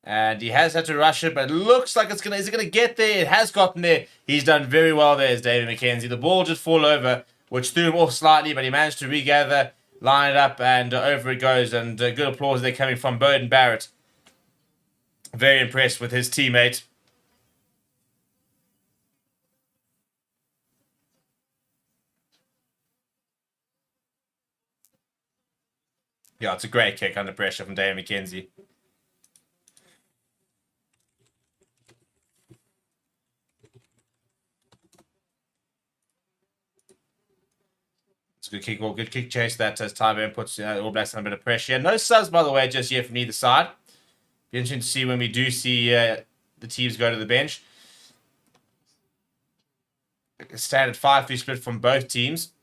A: And he has had to rush it, but it looks like is it gonna get there? It has gotten there. He's done very well there as David McKenzie. The ball just fall over, which threw him off slightly, but he managed to regather, line it up, and over it goes. And good applause there coming from Beauden Barrett. Very impressed with his teammate. Yeah, it's a great kick under pressure from David McKenzie. It's a good kick, good kick chase that as Tyburn puts All Blacks under a bit of pressure. No subs, by the way, just yet from either side. Be interesting to see when we do see the teams go to the bench. A standard 5-3 split from both teams.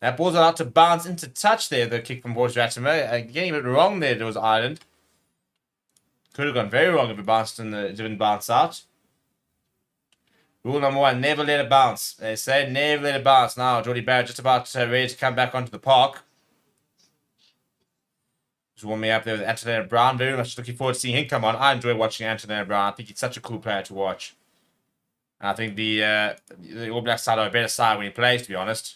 A: That ball's allowed to bounce into touch there, the kick from Boris Ratimer. Getting a bit wrong there, it was Ireland. Could have gone very wrong if it bounced and it didn't bounce out. Rule number 1, never let it bounce. They say never let it bounce. Now, Jordie Barrett just about ready to come back onto the park. Just warm me up there with Antonio Brown. Very much looking forward to seeing him come on. I enjoy watching Antonio Brown. I think he's such a cool player to watch. And I think the All Black side are a better side when he plays, to be honest.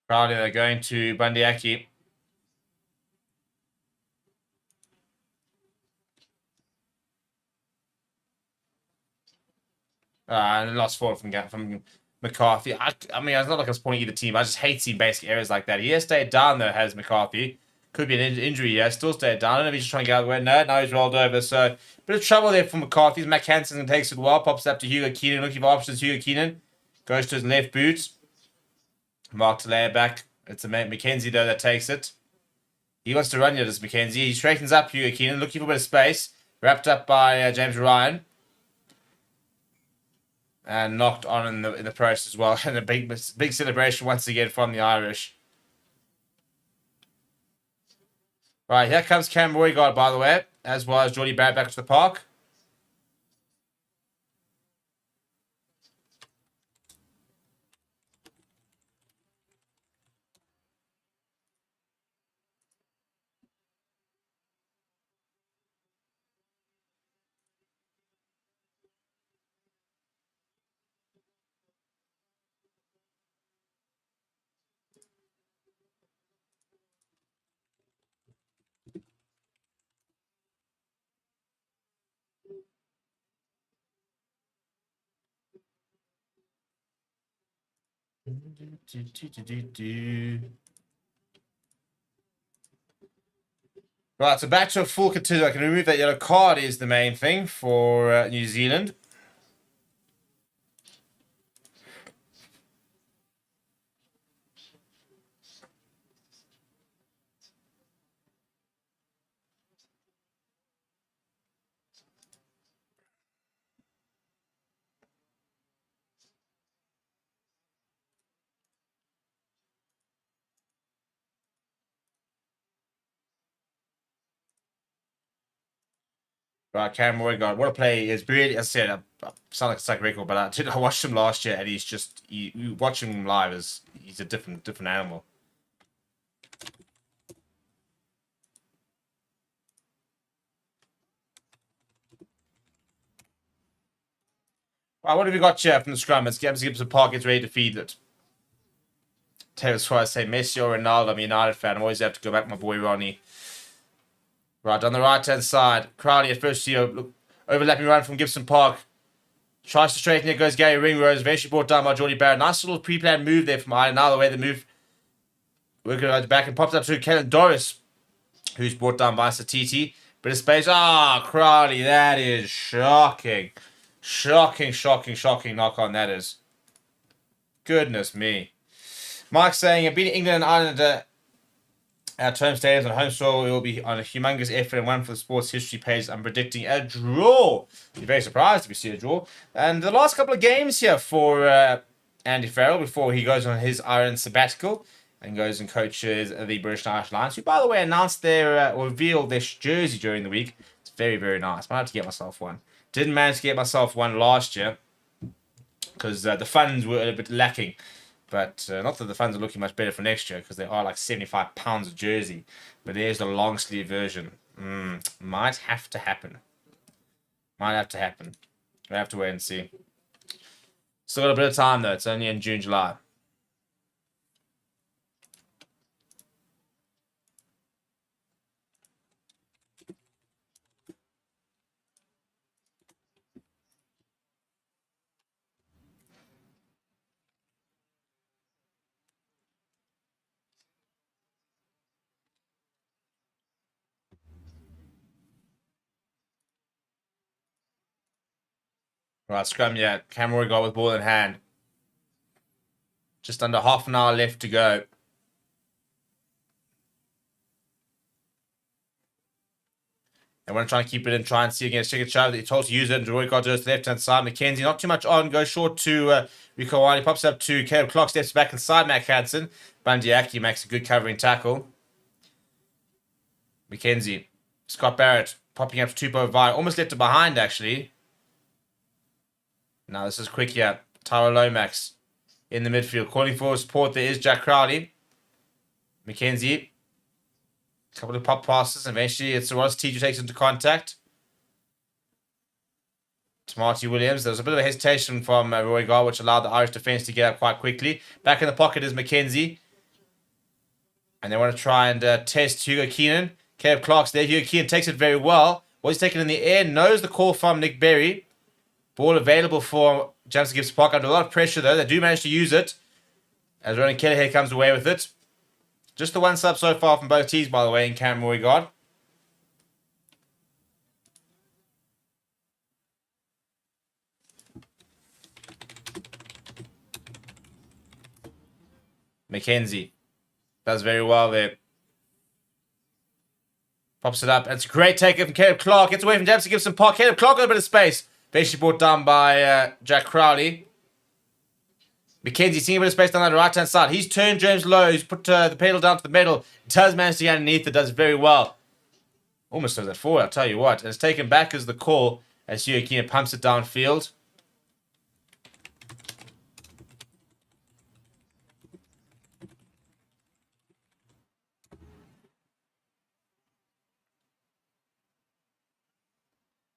A: Probably they're going to Bundyaki. And lost 4 from McCarthy. I mean, it's not like I was pointing either team. I just hate seeing basic areas like that. He has stayed down, though, has McCarthy. Could be an injury, yeah. Still stayed down. I don't know if he's just trying to get out of the way. No, now he's rolled over. So, bit of trouble there for McCarthy. Matt Hansen takes it well. Pops up to Hugo Keenan. Looking for options. Hugo Keenan goes to his left boot. Mark to lay it back. It's a McKenzie, though, that takes it. He wants to run here, this McKenzie. He straightens up Hugo Keenan. Looking for a bit of space. Wrapped up by James Ryan. And knocked on in the process as well. And a big celebration once again from the Irish. Right, here comes Cam Roygaard, by the way, as well as Geordie Barrett back to the park. Right, so back to a full continue. I can remove that yellow card is the main thing for New Zealand. Right, Cam Roygaard. What a play. It's really, as I said, I sound like a psych record, but I watched him last year and he's just, you watching him live, he's a different animal. Right, what have we got here from the scrum? It's Gibson Park gets ready to feed it. Taylor's trying to say Messi or Ronaldo. I'm a United fan. I always have to go back to my boy Ronnie. Right, on the right-hand side. Crowley at first here. Look, overlapping run from Gibson Park. Tries to straighten it. Goes Gary Ringrose. Eventually brought down by Geordie Barrett. Nice little pre-planned move there from Ireland. Now the way the move. Working right back and pops up to Kellen Doris. Who's brought down by Satiti. Bit of space. Ah, Crowley. That is shocking. Shocking knock on that is. Goodness me. Mike saying, beating England and Ireland at home stadiums on home soil will be on a humongous effort and one for the sports history page. I'm predicting a draw. Be very surprised if we see a draw. And the last couple of games here for Andy Farrell before he goes on his Ireland sabbatical and goes and coaches the British and Irish Lions, who, by the way, announced their or revealed their jersey during the week. It's very, very nice. Might have to get myself one. Didn't manage to get myself one last year because the funds were a bit lacking. But not that the funds are looking much better for next year because they are like £75 a jersey. But there's the long sleeve version. Might have to happen. Might have to happen. We have to wait and see. Still got a bit of time though. It's only in June, July. Right, scrum, yeah. Cameron got with ball in hand. Just under half an hour left to go. They want to try and keep it in, try and see against Chicken Shove. They're told to use it, and Roy goes to the left-hand side. Mackenzie, not too much on, goes short to Rico Wiley, pops up to Caleb Clark, steps back inside Mac Hansen. Bandiaki makes a good covering tackle. Mackenzie, Scott Barrett popping up to Tupou Vai, almost left it behind actually. Now this is quick here. Tyro Lomax in the midfield, calling for support. There is Jack Crowley. Mackenzie, a couple of pop passes. Eventually, it's Varsity who takes into contact. To Marty Williams. There was a bit of a hesitation from Roy Gar, which allowed the Irish defence to get up quite quickly. Back in the pocket is Mackenzie. And they want to try and test Hugo Keenan. Caleb Clark's there. Hugo Keenan takes it very well. Was taken in the air. Knows the call from Nick Berry. Ball available for Jamison Gibson Park. Under a lot of pressure, though. They do manage to use it. As Ronan Kelleher comes away with it. Just the one sub so far from both teams, by the way, in Cam Roy Guard. Mackenzie does very well there. Pops it up. It's a great takeoff from Caleb Clark. Gets away from Jamison Gibson Park. Caleb Clark got a bit of space. Eventually brought down by Jack Crowley. Mackenzie seeing a bit of space down the right-hand side. He's turned James Lowe. He's put the pedal down to the middle. Does manage to get underneath it. Does very well. Almost does that forward, I'll tell you what. And it's taken back as the call as Hugo Keenan pumps it downfield.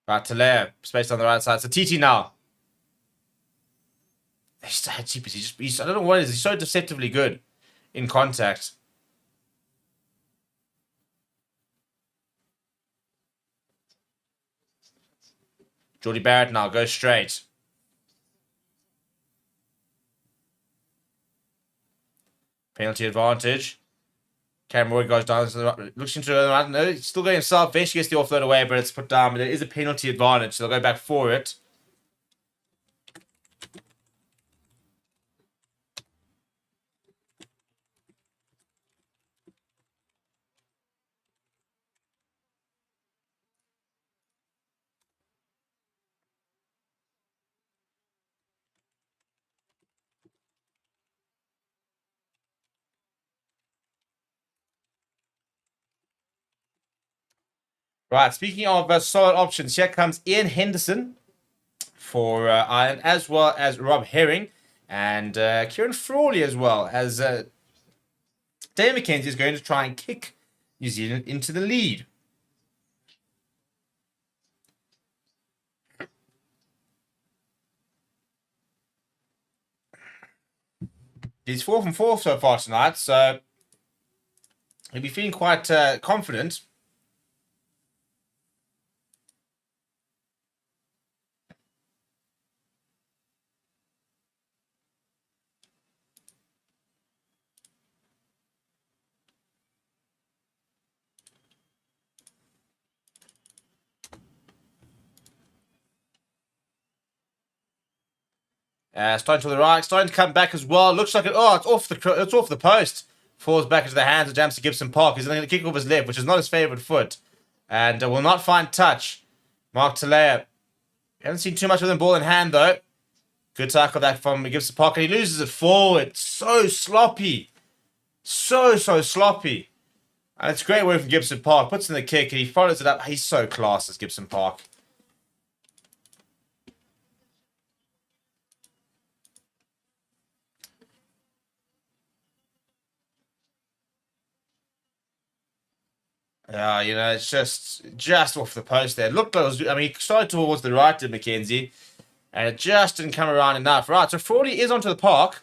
A: Right, Talea, space on the right side. So TT now. He's I don't know what it is. He's so deceptively good in contact. Jordy Barrett now goes straight. Penalty advantage. Cam Roy goes down to the right, looks into the right. No, he's still going himself. Eventually gets the offload away, but it's put down. But there is a penalty advantage, so they'll go back for it. Right, speaking of solid options, here comes Ian Henderson for Ireland, as well as Rob Herring and Kieran Frawley as well, as Dave McKenzie is going to try and kick New Zealand into the lead. He's 4 from 4 so far tonight, so he'll be feeling quite confident. Starting to the right, starting to come back as well. Looks like it's off the post. Falls back into the hands of Jamison Gibson Park. He's going to kick off his left, which is not his favourite foot, and will not find touch. Mark Talea. Haven't seen too much of the ball in hand though. Good tackle that from Gibson Park, and he loses it forward. So sloppy, so sloppy. And it's great work from Gibson Park. Puts in the kick and he follows it up. He's so class as Gibson Park. It's just off the post there. It looked like he started towards the right to Mackenzie, and it just didn't come around enough. Right, so Frawley is onto the park.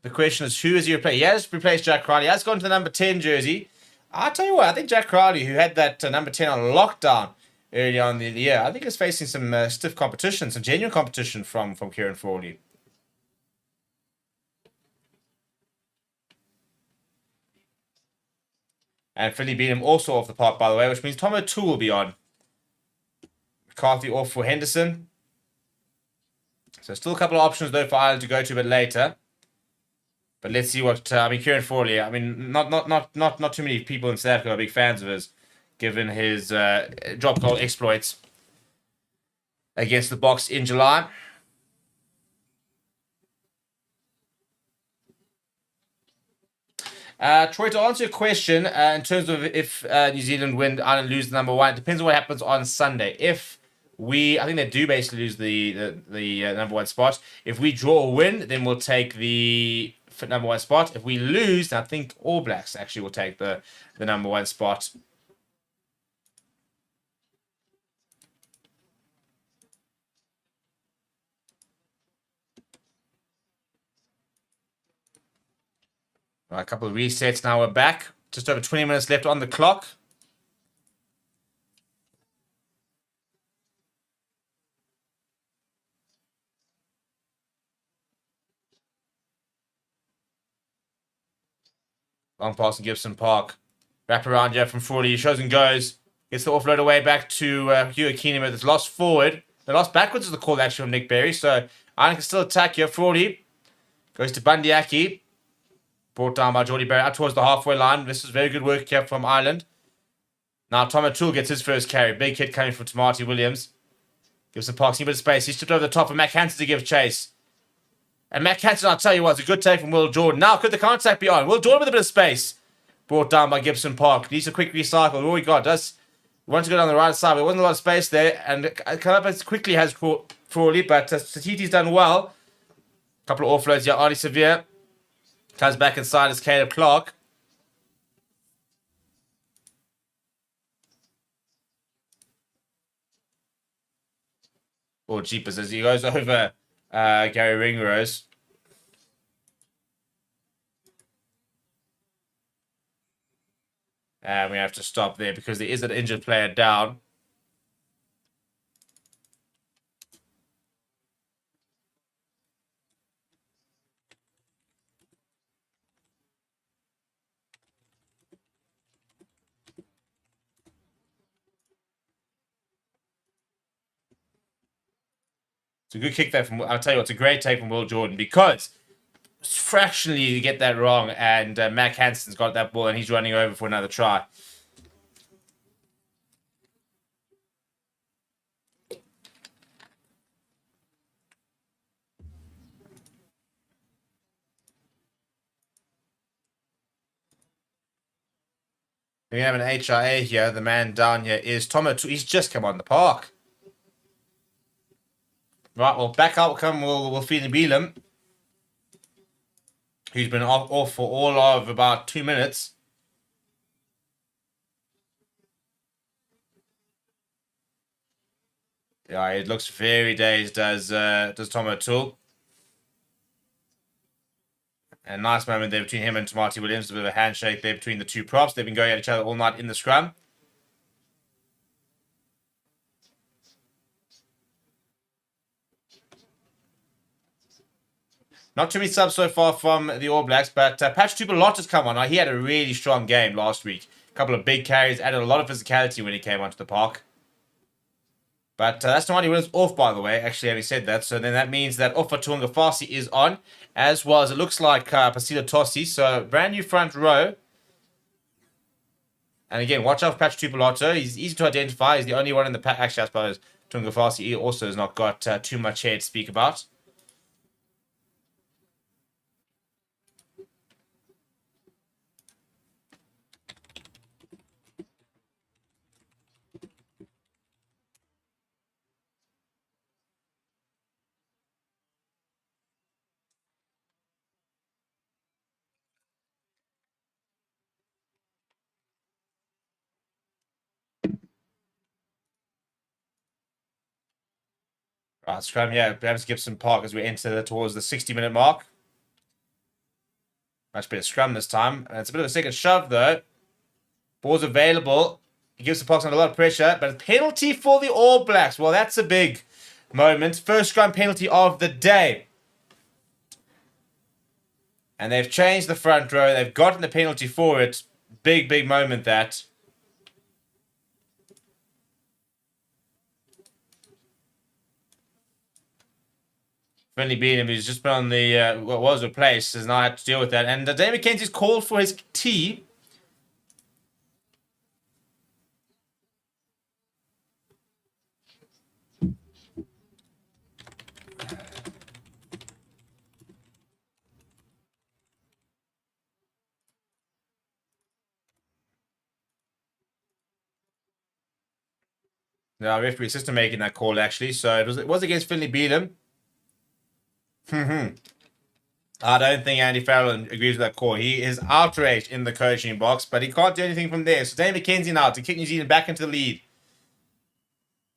A: The question is, who is he replacing? He has replaced Jack Crowley. He has gone to the number 10 jersey. I'll tell you what, I think Jack Crowley, who had that number 10 on lockdown early on in the year, I think is facing some stiff competition, some genuine competition from Kieran Frawley. And Philly beat him also off the park, by the way, which means Tom O'Toole will be on. McCarthy off for Henderson. So still a couple of options, though, for Ireland to go to a bit later. But let's see what... Kieran Frawley, not too many people in South Africa are big fans of his. given his drop goal exploits against the Box in July. Troy, to answer your question, in terms of if New Zealand win, Ireland lose the number one, it depends on what happens on Sunday. If I think they do basically lose the number one spot. If we draw or win, then we'll take the number one spot. If we lose, then I think All Blacks actually will take the number one spot. Right, a couple of resets. Now we're back. Just over 20 minutes left on the clock. Long pass in Gibson Park. Wrap around here from Frawley. Shows and goes. Gets the offload away back to Hugh Keenan with his lost forward. The lost backwards is the call actually from Nick Berry. So Ireland can still attack here. Frawley goes to Bundyaki. Brought down by Geordie Berry out towards the halfway line. This is very good work here from Ireland. Now Tom O'Toole gets his first carry. Big hit coming from Tamati Williams. Gives some Parks a bit of space. He's stripped over the top of Mac Hansen to give chase. And Mac Hansen, I'll tell you what, it's a good take from Will Jordan. Now could the counter-attack be on? Will Jordan with a bit of space. Brought down by Gibson Park. Needs a quick recycle. All we got we want to go down the right side. There wasn't a lot of space there. And Columbus quickly has Crawley, but Satiti's done well. A couple of offloads here. Artie Severe comes back inside as Caleb Clark. Or jeepers as he goes over Gary Ringrose. And we have to stop there because there is an injured player down. It's a good kick there from, I'll tell you what, it's a great take from Will Jordan because fractionally you get that wrong and Mac Hansen's got that ball and he's running over for another try. We have an HIA here. The man down here is Tom O'Toole. He's just come on the park. Right, well, back out will come Will Feely Beelam, who's been off for all of about 2 minutes. Yeah, it looks very dazed, does Tom O'Toole. And nice moment there between him and Tamati Williams. A bit of a handshake there between the two props. They've been going at each other all night in the scrum. Not too many subs so far from the All Blacks, but Patrick Tupelotta has come on. Now, he had a really strong game last week. A couple of big carries, added a lot of physicality when he came onto the park. But that's Tamati Williams off, by the way. Actually, having said that. So then that means that Ofa Tuangafasi is on, as well as it looks like Pasila Tossi. So brand new front row. And again, watch out for Patrick Tupelotta. He's easy to identify. He's the only one in the pack. Actually, I suppose Tuangafasi also has not got too much hair to speak about. Right, scrum, yeah, perhaps Gibson Park as we enter towards the 60-minute mark. Much better scrum this time. And it's a bit of a second shove, though. Ball's available. Gibson Park's under a lot of pressure, but a penalty for the All Blacks. Well, that's a big moment. First scrum penalty of the day. And they've changed the front row. They've gotten the penalty for it. Big, big moment, that. Finley Beanham, who's just been on the, what was replaced, has now had to deal with that. And Dave McKenzie's called for his tee. Our referee assistant making that call, actually. So it was against Finley Beelum. I don't think Andy Farrell agrees with that call. He is outraged in the coaching box, but he can't do anything from there. So Dane McKenzie now to kick New Zealand back into the lead.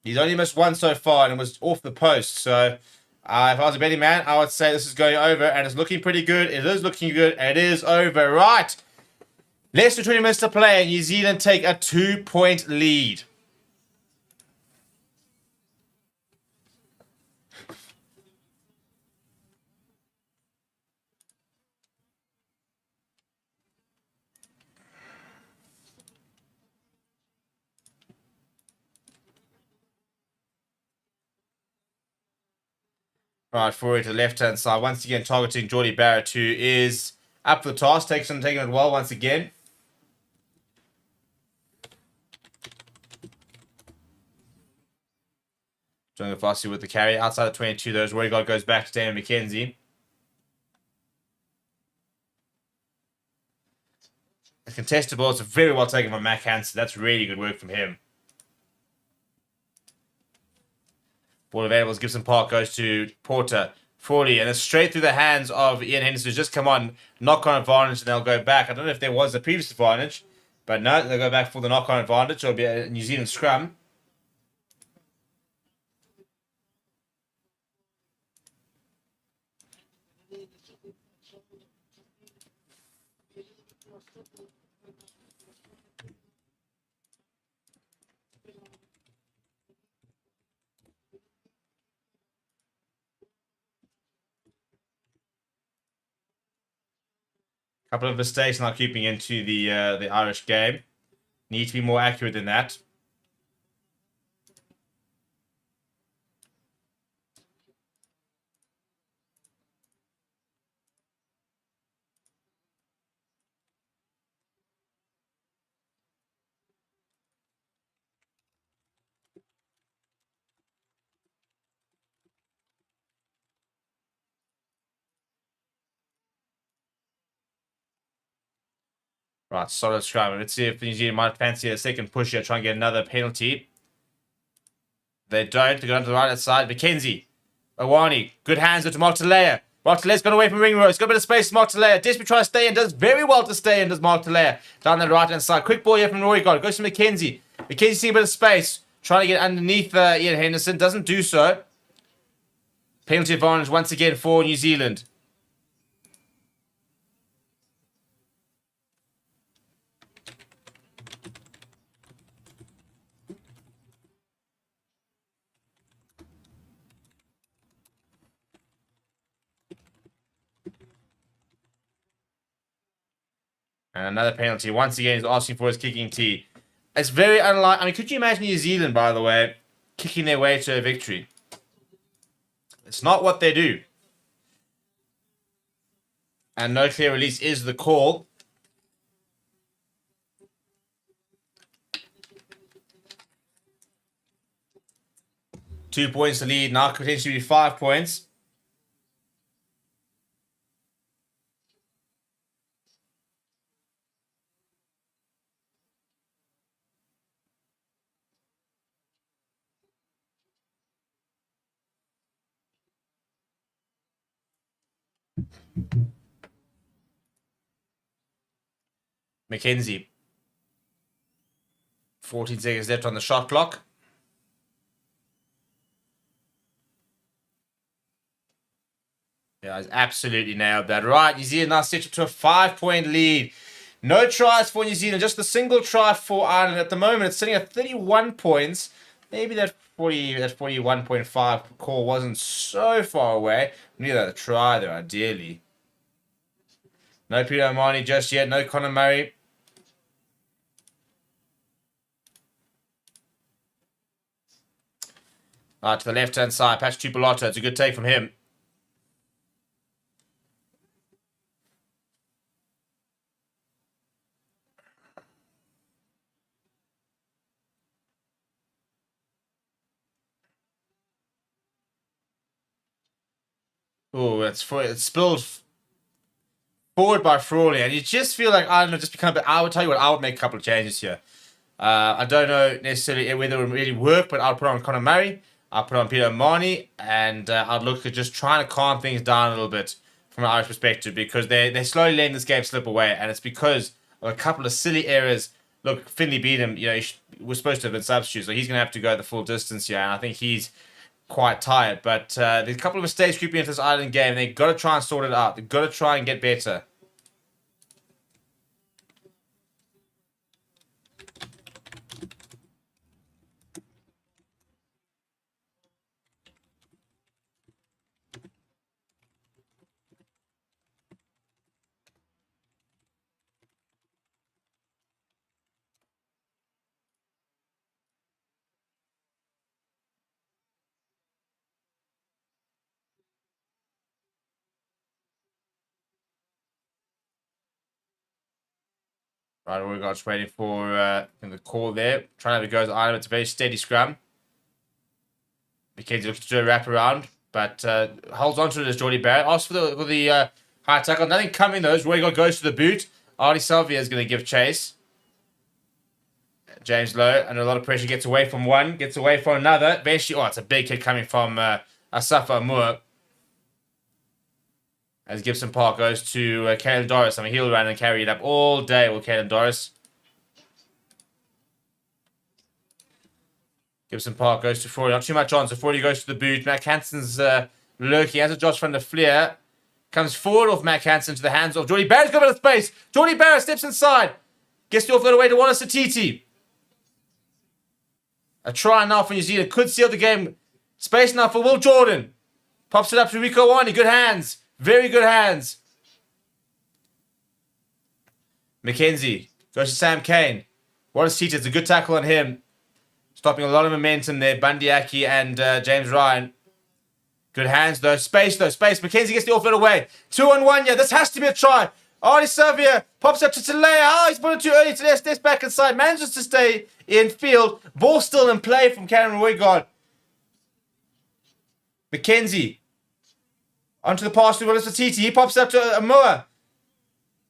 A: He's only missed one so far and it was off the post. So if I was a betting man, I would say this is going over and it's looking pretty good. It is looking good. It is over. Right. Less than 20 minutes to play and New Zealand take a 2-point lead. Right, forward to the left-hand side. Once again, targeting Geordie Barrett, who is up for the task. Taking it well once again. Doing the Varsity with the carry. Outside of 22, though, where he goes back to Dane McKenzie. A contested ball. It's very well taken by Mac Hansen. That's really good work from him. Ball available as Gibson Park goes to Porter. 40, and it's straight through the hands of Ian Henderson, who's just come on, knock-on advantage, and they'll go back. I don't know if there was a previous advantage, but no, they'll go back for the knock-on advantage. It'll be a New Zealand scrum. Couple of mistakes now keeping into the Irish game. Need to be more accurate than that. Right, solid scrum. Let's see if New Zealand might fancy a second push here, try and get another penalty. They don't. They go onto the right side. McKenzie. Owani. Good hands to Mark Talea. Mark Talea's gone away from ring row. He's got a bit of space. Mark Talea. Desperately trying to stay in. Does very well to stay in, does Mark Talea. Down the right hand side. Quick ball here from Rory God. Goes to McKenzie. McKenzie seeing a bit of space. Trying to get underneath Ian Henderson. Doesn't do so. Penalty advantage once again for New Zealand. And another penalty. Once again, he's asking for his kicking tee. It's very unlike... I mean, could you imagine New Zealand, by the way, kicking their way to a victory? It's not what they do. And no clear release is the call. Two points to lead. Now could potentially be 5 points. McKenzie. 14 seconds left on the shot clock. Yeah, he's absolutely nailed that. Right, New Zealand now set up to a 5-point lead. No tries for New Zealand, just a single try for Ireland. At the moment, it's sitting at 31 points. Maybe that 41.5 call wasn't so far away. Neither a try, though, ideally. No Peter O'Mahony just yet. No Conor Murray. To the left-hand side, Patch Tupolotto. It's a good take from him. Oh, it's spilled forward by Frawley, and you just feel like, I don't know, just become a bit... I would tell you what, I would make a couple of changes here. I don't know necessarily whether it would really work, but I'll put on Conor Murray. I'll put on Peter Marnie, and I'd look at just trying to calm things down a little bit from an Irish perspective because they're slowly letting this game slip away, and it's because of a couple of silly errors. Look, Finley beat him. You know, he was supposed to have been substitute, so he's going to have to go the full distance here, and I think he's quite tired. But there's a couple of mistakes creeping into this Ireland game. They've got to try and sort it out. They've got to try and get better. Right, we're just waiting for the call there. Trying to have a go as Ireland. It's a very steady scrum. McKenzie looks to do a wrap around, but holds on to it as Geordie Barrett. Asks for the high tackle. Nothing coming though. Roy goes to the boot. Artie Salvia is going to give chase. James Lowe, under a lot of pressure, gets away from one, gets away from another. Eventually, it's a big hit coming from Asafa Moore. As Gibson Park goes to Caelan Doris. I mean, he'll run and carry it up all day with Caelan Doris. Gibson Park goes to Fordy. Not too much on, so Fordy goes to the boot. Matt Hansen's lurking. As a Josh van der Fleer comes forward off Matt Hansen to the hands of Geordie Barrett's got a bit of space. Geordie Barrett steps inside. Gets the offload away to Wallace Atiti. A try now for New Zealand. Could seal the game. Space now for Will Jordan. Pops it up to Rico Wani. Good hands. Very good hands. McKenzie goes to Sam Kane. Wallace Atiti. It's a good tackle on him. Stopping a lot of momentum there. Bandiaki and James Ryan. Good hands though. Space though. Space. McKenzie gets the offload away. 2-on-1. Yeah, this has to be a try. Artie Savia pops up to Talea. Oh, he's put it too early. Talea steps back inside. Manages to stay in field. Ball still in play from Cameron Roygard. McKenzie. Onto the pass to Willis Fatiti. He pops up to Amoa.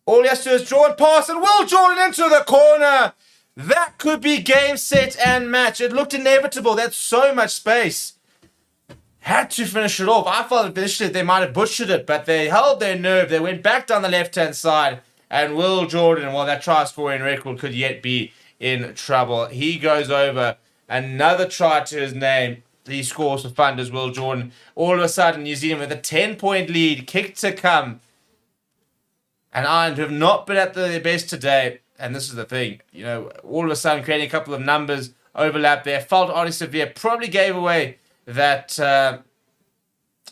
A: All he has to do is draw and pass. And Will Jordan into the corner. That could be game, set, and match. It looked inevitable. That's so much space. Had to finish it off. I felt initially they might have butchered it, but they held their nerve. They went back down the left-hand side. And Will Jordan, well, that try scoring record could yet be in trouble. He goes over. Another try to his name. He scores for Thunders, Will Jordan. All of a sudden, New Zealand with a 10-point lead. Kick to come. And Ireland, who have not been at their best today. And this is the thing, you know, all of a sudden creating a couple of numbers overlap there. Felt Artie Severe probably gave away that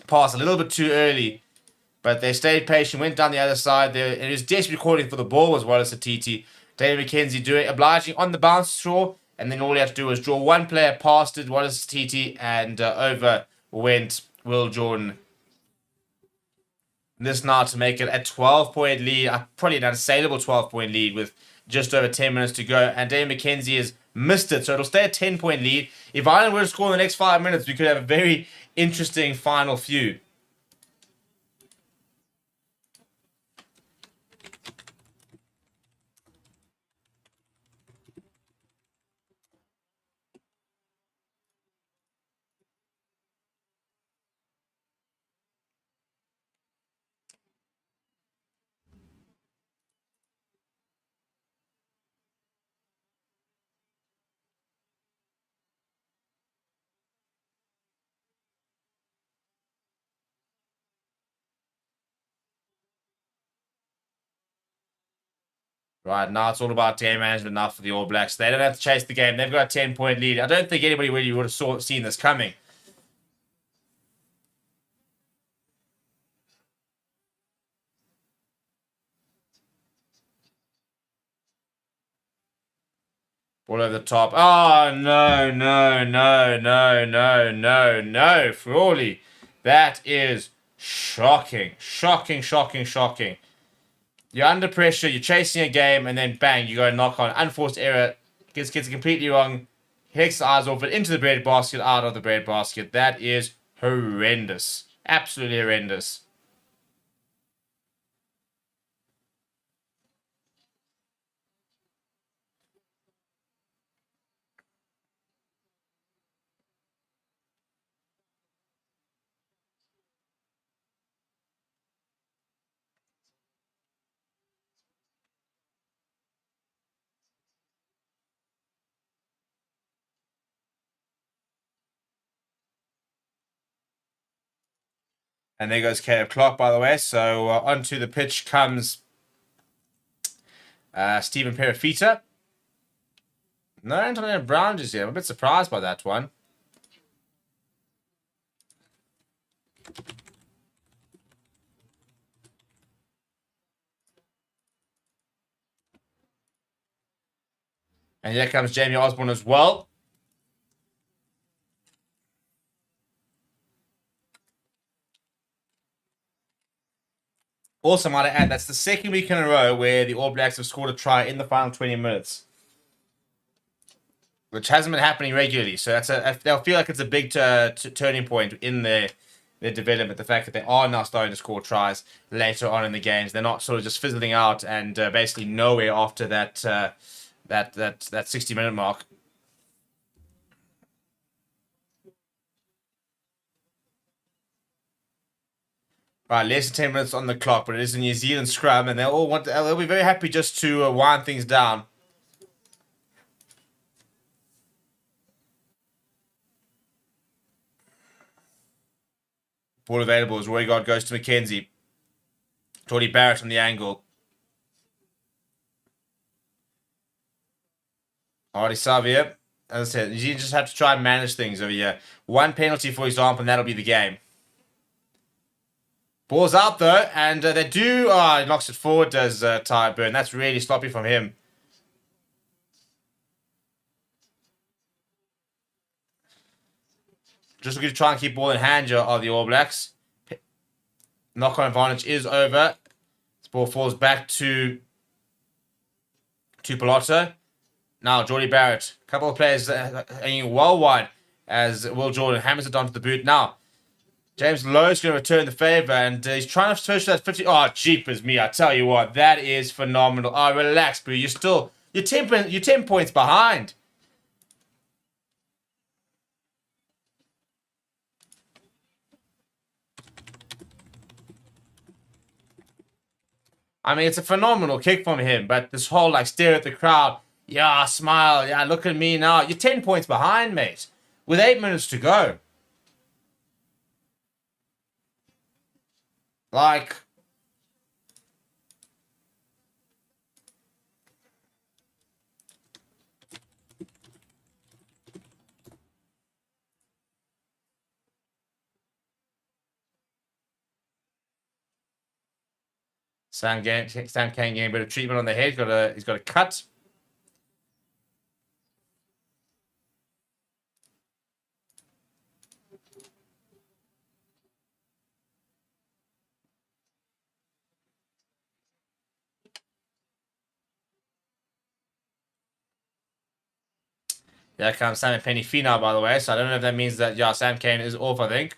A: pass a little bit too early. But they stayed patient, went down the other side there. And it was desperately calling for the ball as well as Atiti. David McKenzie obliging on the bounce straw. And then all he had to do was draw one player past it, Wallace Atiti, and over went Will Jordan. This now to make it a 12-point lead. Probably an unassailable 12-point lead with just over 10 minutes to go. And Dave McKenzie has missed it. So it'll stay a 10-point lead. If Ireland were to score in the next 5 minutes, we could have a very interesting final few. Right, now it's all about game management now for the All Blacks. They don't have to chase the game. They've got a 10-point lead. I don't think anybody really would have seen this coming. Ball over the top. Oh, no, no, no, no, no, no, no. Frawley. That is shocking. Shocking, shocking, shocking. You're under pressure, you're chasing a game, and then bang, you go and knock on. Unforced error. Gets it completely wrong. Takes the eyes off it into the bread basket, out of the bread basket. That is horrendous. Absolutely horrendous. And there goes Caleb Clark, by the way. So onto the pitch comes Stephen Perafita. No Antonio Brown just yet. I'm a bit surprised by that one. And here comes Jamie Osborne as well. Also, might I add, that's the second week in a row where the All Blacks have scored a try in the final 20 minutes, which hasn't been happening regularly. So they'll feel like it's a big turning point in their development. The fact that they are now starting to score tries later on in the games, they're not sort of just fizzling out and basically nowhere after that 60-minute mark. Right, less than 10 minutes on the clock, but it is a New Zealand scrum, and they'll be very happy just to wind things down. Ball available as Roy God goes to McKenzie. Jordie Barrett on the angle. Artie Xavier. As I said, you just have to try and manage things over here. One penalty, for example, and that'll be the game. Ball's out, though, and they do... Oh, he knocks it forward, does Ty Burn. That's really sloppy from him. Just looking to try and keep ball in hand of the All Blacks. Knock-on advantage is over. This ball falls back to Pelotto. Now, Jordie Barrett. A couple of players hanging well wide as Will Jordan hammers it onto the boot. Now, James Lowe's going to return the favour, and he's trying to switch that 50. Oh, jeepers me! I tell you what, that is phenomenal. Oh, relax, bro. You're 10 points behind. I mean, it's a phenomenal kick from him, but this whole stare at the crowd, yeah, smile, yeah, look at me now. You're 10 points behind, mate, with 8 minutes to go. Sam Kane getting a bit of treatment on the head. He's got a cut. There comes Sam Penny-Finau, by the way. So I don't know if that means that, yeah, Sam Kane is off, I think.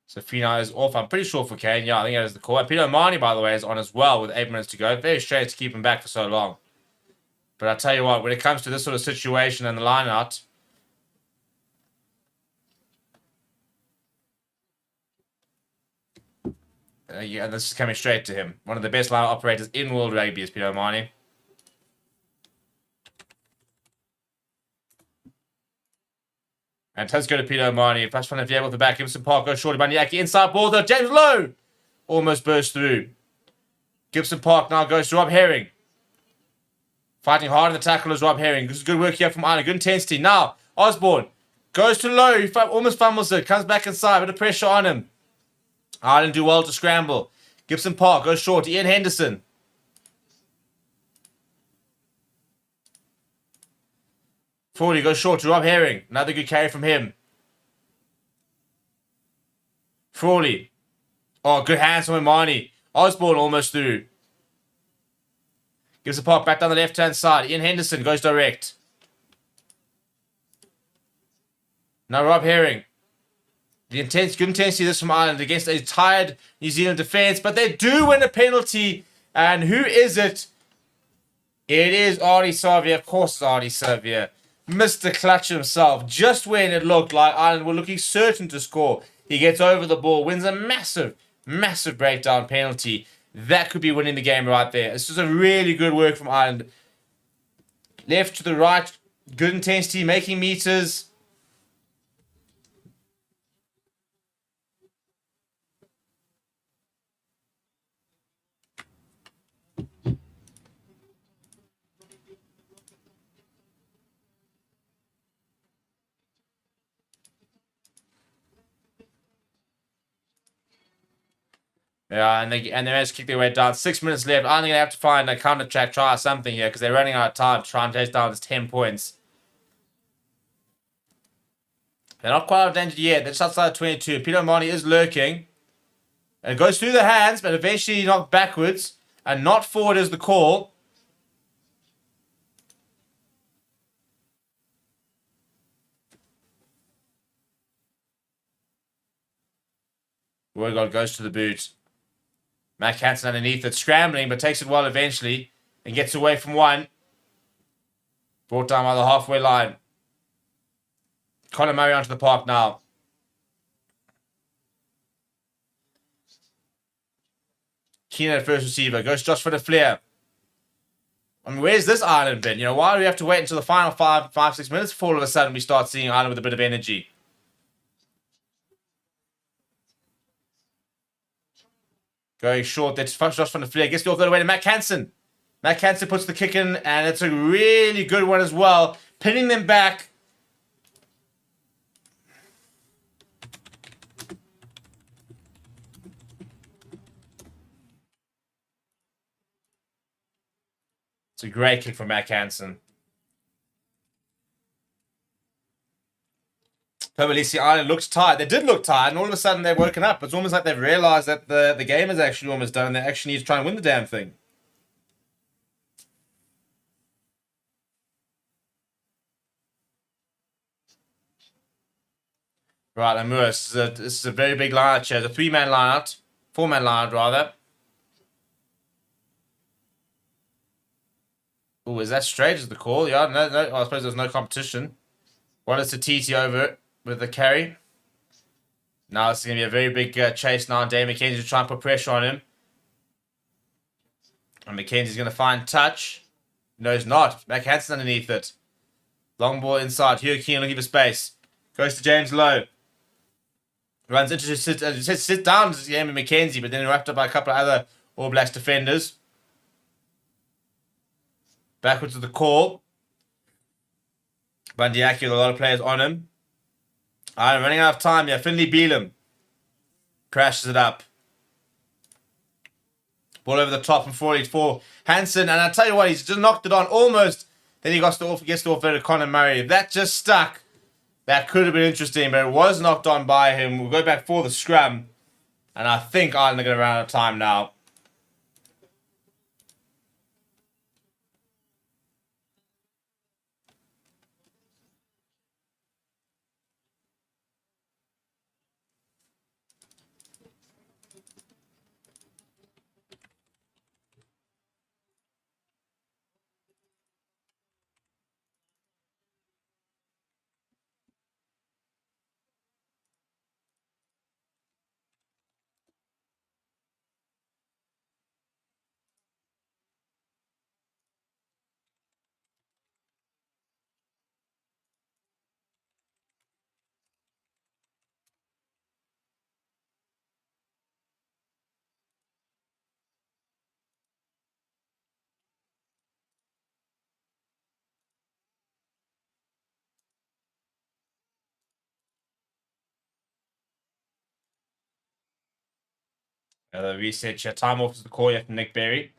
A: So Finau is off. I'm pretty sure for Kane. Yeah, I think that is the call. Peter O'Mahony, by the way, is on as well with 8 minutes to go. Very strange to keep him back for so long. But I tell you what, when it comes to this sort of situation and the line-out, yeah, this is coming straight to him. One of the best line operators in World Rugby is Peter O'Mahony. And let's go to Peter O'Mahony. Flash front of the with the back. Gibson Park goes short. Maniaki inside ball though. James Lowe almost burst through. Gibson Park now goes to Rob Herring. Fighting hard in the tackle is Rob Herring. This is good work here from Ireland. Good intensity. Now, Osborne goes to Lowe. He almost fumbles it. Comes back inside. Bit of pressure on him. Ireland do well to scramble. Gibson Park goes short to Ian Henderson. Frawley goes short to Rob Herring. Another good carry from him. Frawley. Oh, good hands from O'Mahony. Osborne almost through. Gives the park back down the left-hand side. Ian Henderson goes direct. Now Rob Herring. Good intensity this from Ireland against a tired New Zealand defence. But they do win a penalty. And who is it? It is Artie Xavier. Of course it's Artie Xavier. Mr. Clutch himself. Just when it looked like Ireland were looking certain to score, he gets over the ball, wins a massive, massive breakdown penalty. That could be winning the game right there. This is a really good work from Ireland. Left to the right, good intensity, making meters. Yeah, and they managed to kick their way down. 6 minutes left. I'm going to have to find a counter track, try something here, because they're running out of time to try and chase down this 10 points. They're not quite out of danger yet. They're just outside 22. Peter O'Mahony is lurking. And it goes through the hands, but eventually knocked backwards. And not forward is the call. Word goes to the boot. Matt Hansen underneath it, scrambling, but takes it well eventually. And gets away from one. Brought down by the halfway line. Conor Murray onto the park now. Keenan at first receiver. Goes Josh for the flare. I mean, where's this Ireland been? You know, why do we have to wait until the final 6 minutes before all of a sudden we start seeing Ireland with a bit of energy? Going short. That's Josh from the flare. Gets the off the other way to Matt Hansen. Matt Hansen puts the kick in, and it's a really good one as well. Pinning them back. It's a great kick from Matt Hansen. Permalisi Ireland looks tired. They did look tired, and all of a sudden they've woken up. It's almost like they've realised that the game is actually almost done, and they actually need to try and win the damn thing. Right, Amur, this is a very big line out here. It's a 3-man line out. 4-man line out, rather. Oh, is that straight as the call? Yeah, no, I suppose there's no competition. One is to TT over it with the carry. Now it's going to be a very big chase now. Dave McKenzie to try and put pressure on him. And McKenzie's going to find touch. No, he's not. Mac Hansen underneath it. Long ball inside. Hugh Keane looking for space. Goes to James Lowe. Runs into sit down to Jamie McKenzie, but then wrapped up by a couple of other All Blacks defenders. Backwards to the call. Bandiaki with a lot of players on him. I'm running out of time here. Finley Beelum crashes it up. Ball over the top from 44. Hansen, and I tell you what, he's just knocked it on almost. Then he gets the offload to Conor Murray. If that just stuck, that could have been interesting, but it was knocked on by him. We'll go back for the scrum, and I think Ireland are going to run out of time now. The reset here. Time off to the call here from Nick Berry.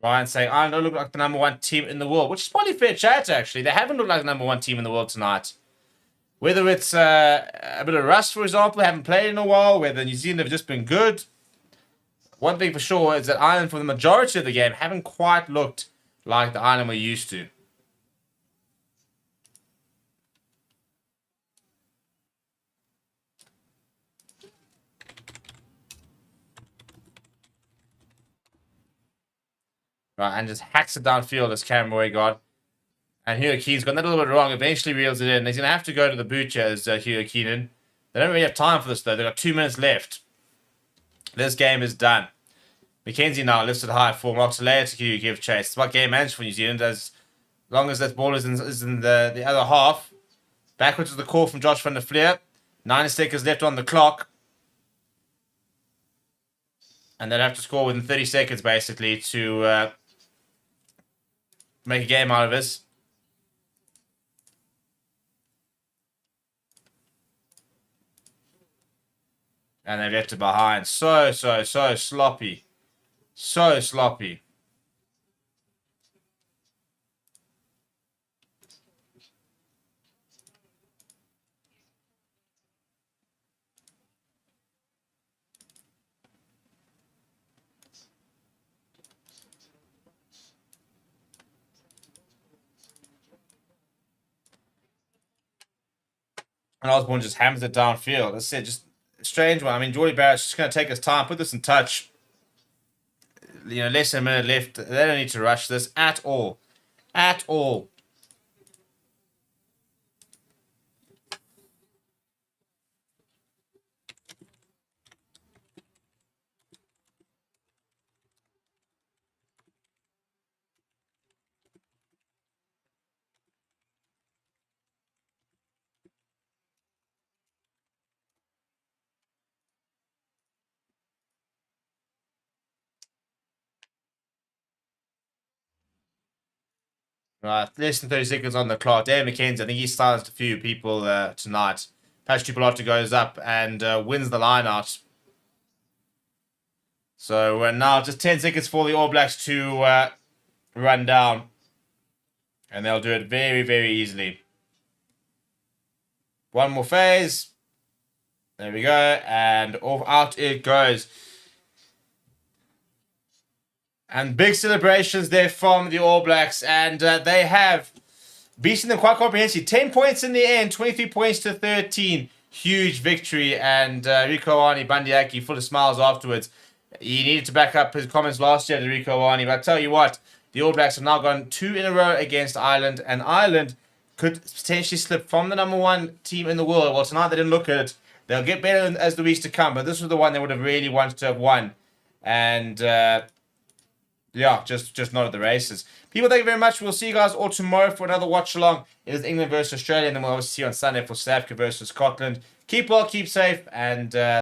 A: Ryan saying, Ireland don't look like the number one team in the world, which is probably fair chat, actually. They haven't looked like the number one team in the world tonight. Whether it's a bit of rust, for example, haven't played in a while, whether New Zealand have just been good. One thing for sure is that Ireland, for the majority of the game, haven't quite looked like the Ireland we're used to. Right, and just hacks it downfield as Cameron Boy got. And Hugo Keenan's got that a little bit wrong. Eventually reels it in. He's going to have to go to the butcher as Hugo Keenan. They don't really have time for this, though. They've got 2 minutes left. This game is done. McKenzie now lifts it high for Moxalea to give chase. It's what game managed for New Zealand. As long as that ball is in the other half. Backwards to the call from Josh van der Fleer. 9 seconds left on the clock. And they'll have to score within 30 seconds, basically, to make a game out of this. And they've left it behind. So sloppy. So sloppy. And Osborne just hammers it downfield. As I said, just a strange one. I mean, Geordie Barrett's just going to take his time, put this in touch. You know, less than a minute left. They don't need to rush this at all. At all. Right, less than 30 seconds on the clock. Dave McKenzie, I think he silenced a few people tonight. Patrick Tupolata goes up and wins the line out. So we're now just 10 seconds for the All Blacks to run down. And they'll do it very, very easily. One more phase. There we go. And off out it goes. And big celebrations there from the All Blacks. And they have beaten them quite comprehensively. 10 points in the end. 23 points to 13. Huge victory. And Rieko Ioane Bandiaki full of smiles afterwards. He needed to back up his comments last year to Rieko Ioane. But I tell you what, the All Blacks have now gone 2 in a row against Ireland. And Ireland could potentially slip from the #1 team in the world. Well, tonight they didn't look at it. They'll get better as the weeks to come. But this was the one they would have really wanted to have won. And yeah, just not at the races. People, thank you very much. We'll see you guys all tomorrow for another watch along. It is England versus Australia. And then we'll obviously see you on Sunday for South Africa versus Scotland. Keep well, keep safe. And